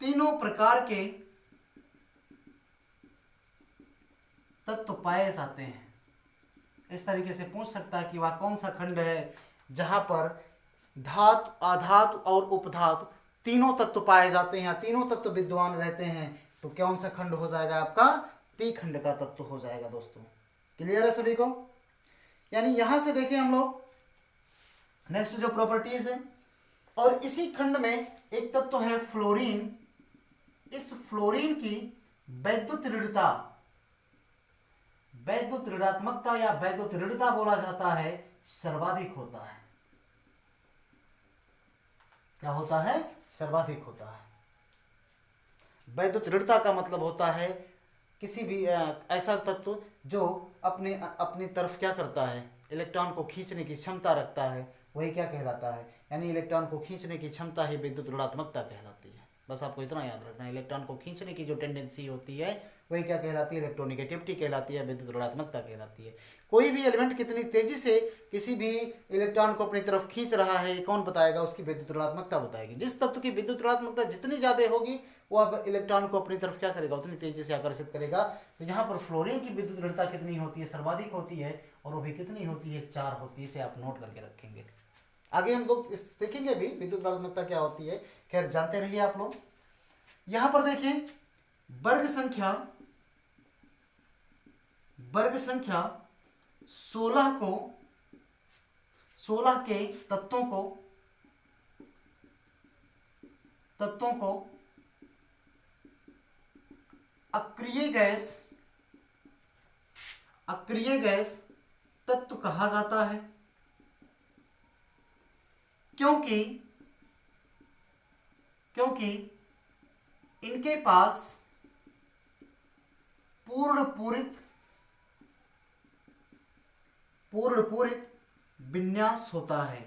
तीनों प्रकार के तत्व पाए जाते हैं। इस तरीके से पूछ सकता है कि वह कौन सा खंड है जहां पर धातु, आधातु और उपधातु तीनों तत्व पाए जाते हैं, तीनों तत्व विद्यमान रहते हैं, तो कौन सा खंड हो जाएगा आपका, पी खंड का तत्व हो जाएगा दोस्तों। क्लियर है सभी को। यानी यहां से देखें हम लोग नेक्स्ट जो प्रॉपर्टीज है, और इसी खंड में एक तत्व है फ्लोरीन। इस फ्लोरीन की वैद्युत ऋणात्मकता या वैद्युत ऋणता बोला जाता है, सर्वाधिक होता है। क्या होता है, सर्वाधिक होता है। वैद्युत ऋणता का मतलब होता है किसी भी ऐसा तत्व जो अपनी तरफ क्या करता है, इलेक्ट्रॉन को खींचने की क्षमता रखता है, वही क्या कहलाता है, यानी इलेक्ट्रॉन को खींचने की क्षमता ही विद्युत ऋणात्मकता कहलाती है। बस आपको इतना याद रखना है, इलेक्ट्रॉन को खींचने की जो टेंडेंसी होती है वही क्या कहलाती है, इलेक्ट्रोनेगेटिविटी कहलाती है, विद्युत ऋणात्मकता कहलाती है। कोई भी एलिमेंट कितनी तेजी से किसी भी इलेक्ट्रॉन को अपनी तरफ खींच रहा है, कौन बताएगा, उसकी विद्युत ऋणात्मकता बताएगी। जिस तत्व की विद्युत ऋणात्मकता जितनी ज्यादा होगी वो अब इलेक्ट्रॉन को अपनी तरफ क्या करेगा, उतनी तेजी से आकर्षित करेगा। तो यहाँ पर फ्लोरीन की विद्युत ऋणता कितनी होती है, सर्वाधिक होती है, और वो भी कितनी होती है, 4 होती है। इसे आप नोट करके रखेंगे। आगे हम लोग देखेंगे भी विद्युत ऋणात्मकता क्या होती है, खैर जानते रहिए आप लोग। यहां पर देखिए वर्ग संख्या 16 के तत्वों को अक्रिय गैस तत्व कहा जाता है, क्योंकि इनके पास पूर्ण पूरित विन्यास होता है।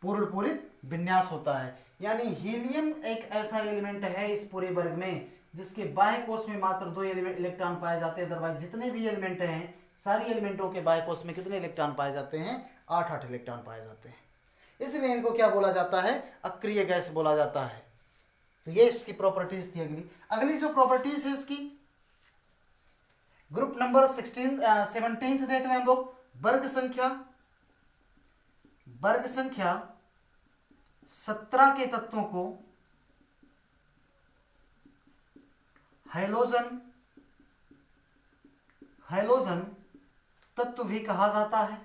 पूर्ण पूरित विन्यास होता है, यानी हीलियम एक ऐसा एलिमेंट है इस पूरे वर्ग में जिसके बाह्य कोश में मात्र 2 इलेक्ट्रॉन पाए जाते हैं। अदरवाइज जितने भी एलिमेंट हैं, सारी एलिमेंटों के बाह्य कोश में कितने इलेक्ट्रॉन पाए जाते हैं? 8 इलेक्ट्रॉन पाए जाते हैं। इसलिए इनको क्या बोला जाता है? अक्रिय गैस बोला जाता है। तो ये इसकी प्रॉपर्टीज थी। अगली जो प्रॉपर्टीज है इसकी, ग्रुप नंबर 17 देख लें हम लोग। वर्ग संख्या 17 के तत्वों को हैलोजन तत्व भी कहा जाता है।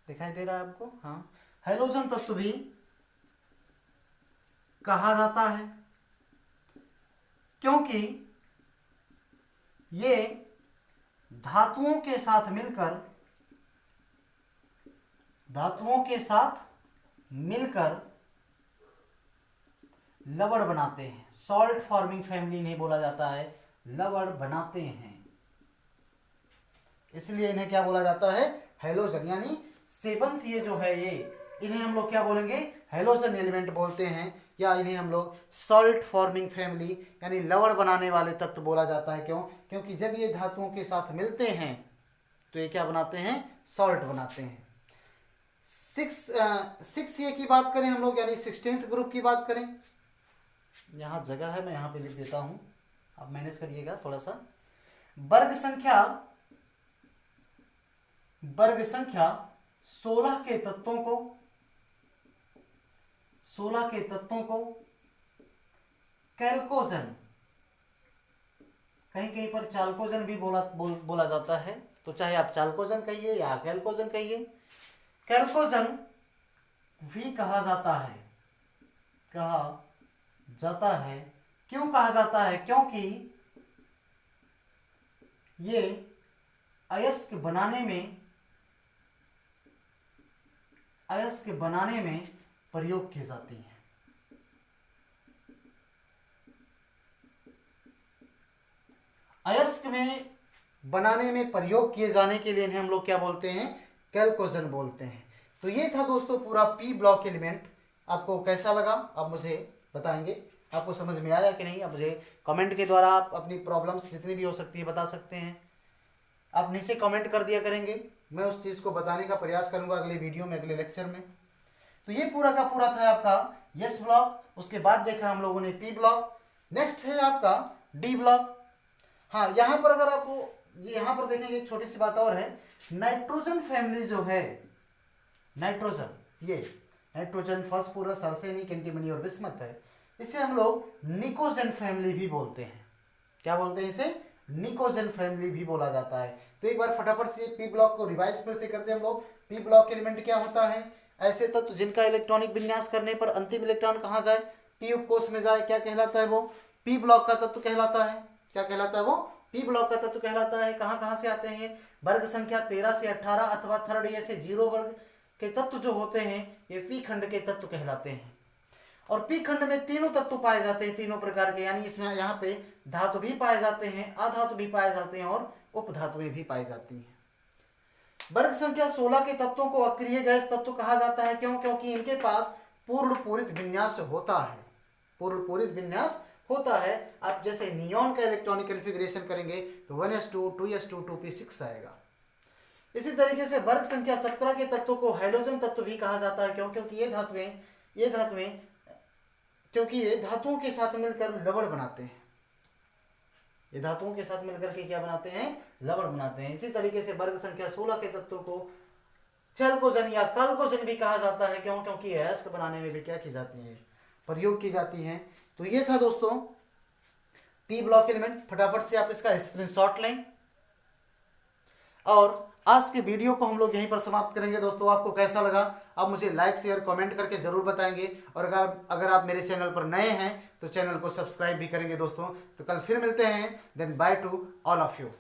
दिखाई दे रहा है आपको? हाँ, हैलोजन तत्व भी कहा जाता है, क्योंकि ये धातुओं के साथ मिलकर लवण बनाते हैं। सॉल्ट फॉर्मिंग फैमिली नहीं बोला जाता है, लवण बनाते हैं, इसलिए इन्हें क्या बोला जाता है? हैलोजन। यानी सेवंथ ये जो है ये, इन्हें हम लोग क्या बोलेंगे? हैलोजन एलिमेंट बोलते हैं, या इन्हें हम लोग सॉल्ट फॉर्मिंग फैमिली यानी लवण बनाने वाले तत्व बोला जाता है। क्यों? क्योंकि जब ये धातुओं के साथ मिलते हैं तो ये क्या बनाते हैं? सॉल्ट बनाते हैं। 6 की बात करें हम लोग, यानी 16th ग्रुप की बात करें। यहाँ जगह है, मैं यहाँ पे लिख देता हूं, आप मैनेज करिएगा थोड़ा सा। वर्ग संख्या 16 के तत्वों को कैल्कोजन, कहीं पर चाल्कोजन भी बोला जाता है, तो चाहे आप चाल्कोजन कहिए या कैल्कोजन कहिए, कैल्कोजन भी कहा जाता है। क्यों कहा जाता है? क्योंकि ये अयस्क बनाने में प्रयोग की जाती है। अयस्क में बनाने में प्रयोग किए जाने के लिए इन्हें हम लोग क्या बोलते हैं? कैल्कोजन बोलते हैं। तो ये था दोस्तों पूरा पी ब्लॉक एलिमेंट। आपको कैसा लगा आप मुझे बताएंगे, आपको समझ में आया कि नहीं? आप मुझे कमेंट के द्वारा आप अपनी प्रॉब्लम्स जितनी भी हो सकती है बता सकते हैं। आप नीचे कमेंट कर दिया करेंगे, मैं उस चीज़ को बताने का प्रयास करूंगा अगले वीडियो में, अगले लेक्चर में। तो ये पूरा का पूरा था आपका यस ब्लॉक। उसके बाद देखा हम लोगों ने पी ब्लॉक। नेक्स्ट है आपका डी ब्लॉक। हाँ, यहाँ पर अगर आपको यहाँ पर देखेंगे एक छोटी सी बात और है, नाइट्रोजन फैमिली जो है, नाइट्रोजन फास्फोरस आर्सेनिक एंटीमनी और बिस्मथ है, इसे हम लोग निकोजन फैमिली भी बोलते हैं। क्या बोलते हैं इसे? निकोजन फैमिली भी बोला जाता है। तो एक बार फटाफट से पी ब्लॉक को रिवाइज फिर से करते हैं हम लोग। पी ब्लॉक एलिमेंट क्या होता है? ऐसे तत्व जिनका इलेक्ट्रॉनिक विन्यास करने पर अंतिम इलेक्ट्रॉन कहाँ जाए? पी उपकोष में जाए। क्या कहलाता है वो? पी ब्लॉक का तत्व कहलाता है। क्या कहलाता है वो? पी ब्लॉक का तत्व कहलाता है। कहाँ से आते हैं? वर्ग संख्या 13 से 18 अथवा थर्ड ए से 0 वर्ग के तत्व जो होते हैं ये पी खंड के तत्व कहलाते हैं। और पी खंड में तीनों तत्व पाए जाते हैं, तीनों प्रकार के, यानी इसमें यहाँ पे धातु भी पाए जाते हैं, अधातु भी पाए जाते हैं और उपधातुएं भी पाई जाती हैं। वर्ग संख्या 16 के तत्वों को अक्रिय गैस तत्व कहा जाता है। क्यों? क्योंकि इनके पास पूर्ण पूरित विन्यास होता है। पूर्ण पूरित विन्यास होता है। आप जैसे नियॉन का इलेक्ट्रॉनिक कॉन्फ़िगरेशन करेंगे तो 1s2 2s2 2p6 आएगा। इसी तरीके से वर्ग संख्या 17 के तत्वों को हैलोजन तत्व भी कहा जाता है। क्यों? क्योंकि ये धातुओं के साथ मिलकर लवण बनाते हैं। ये धातुओं के साथ मिलकर के क्या बनाते हैं? लवण बनाते हैं। इसी तरीके से वर्ग संख्या 16 के तत्वों को चलकोजन या कलकोजन भी कहा जाता है। क्यों? क्योंकि अयस्क बनाने में भी क्या की जाती है? प्रयोग की जाती है। तो ये था दोस्तों पी ब्लॉक एलिमेंट। फटाफट से आप इसका स्क्रीनशॉट लें और आज के वीडियो को हम लोग यहीं पर समाप्त करेंगे। दोस्तों आपको कैसा लगा आप मुझे लाइक शेयर कमेंट करके जरूर बताएंगे। और अगर आप मेरे चैनल पर नए हैं तो चैनल को सब्सक्राइब भी करेंगे दोस्तों। तो कल फिर मिलते हैं। Then bye to all of you.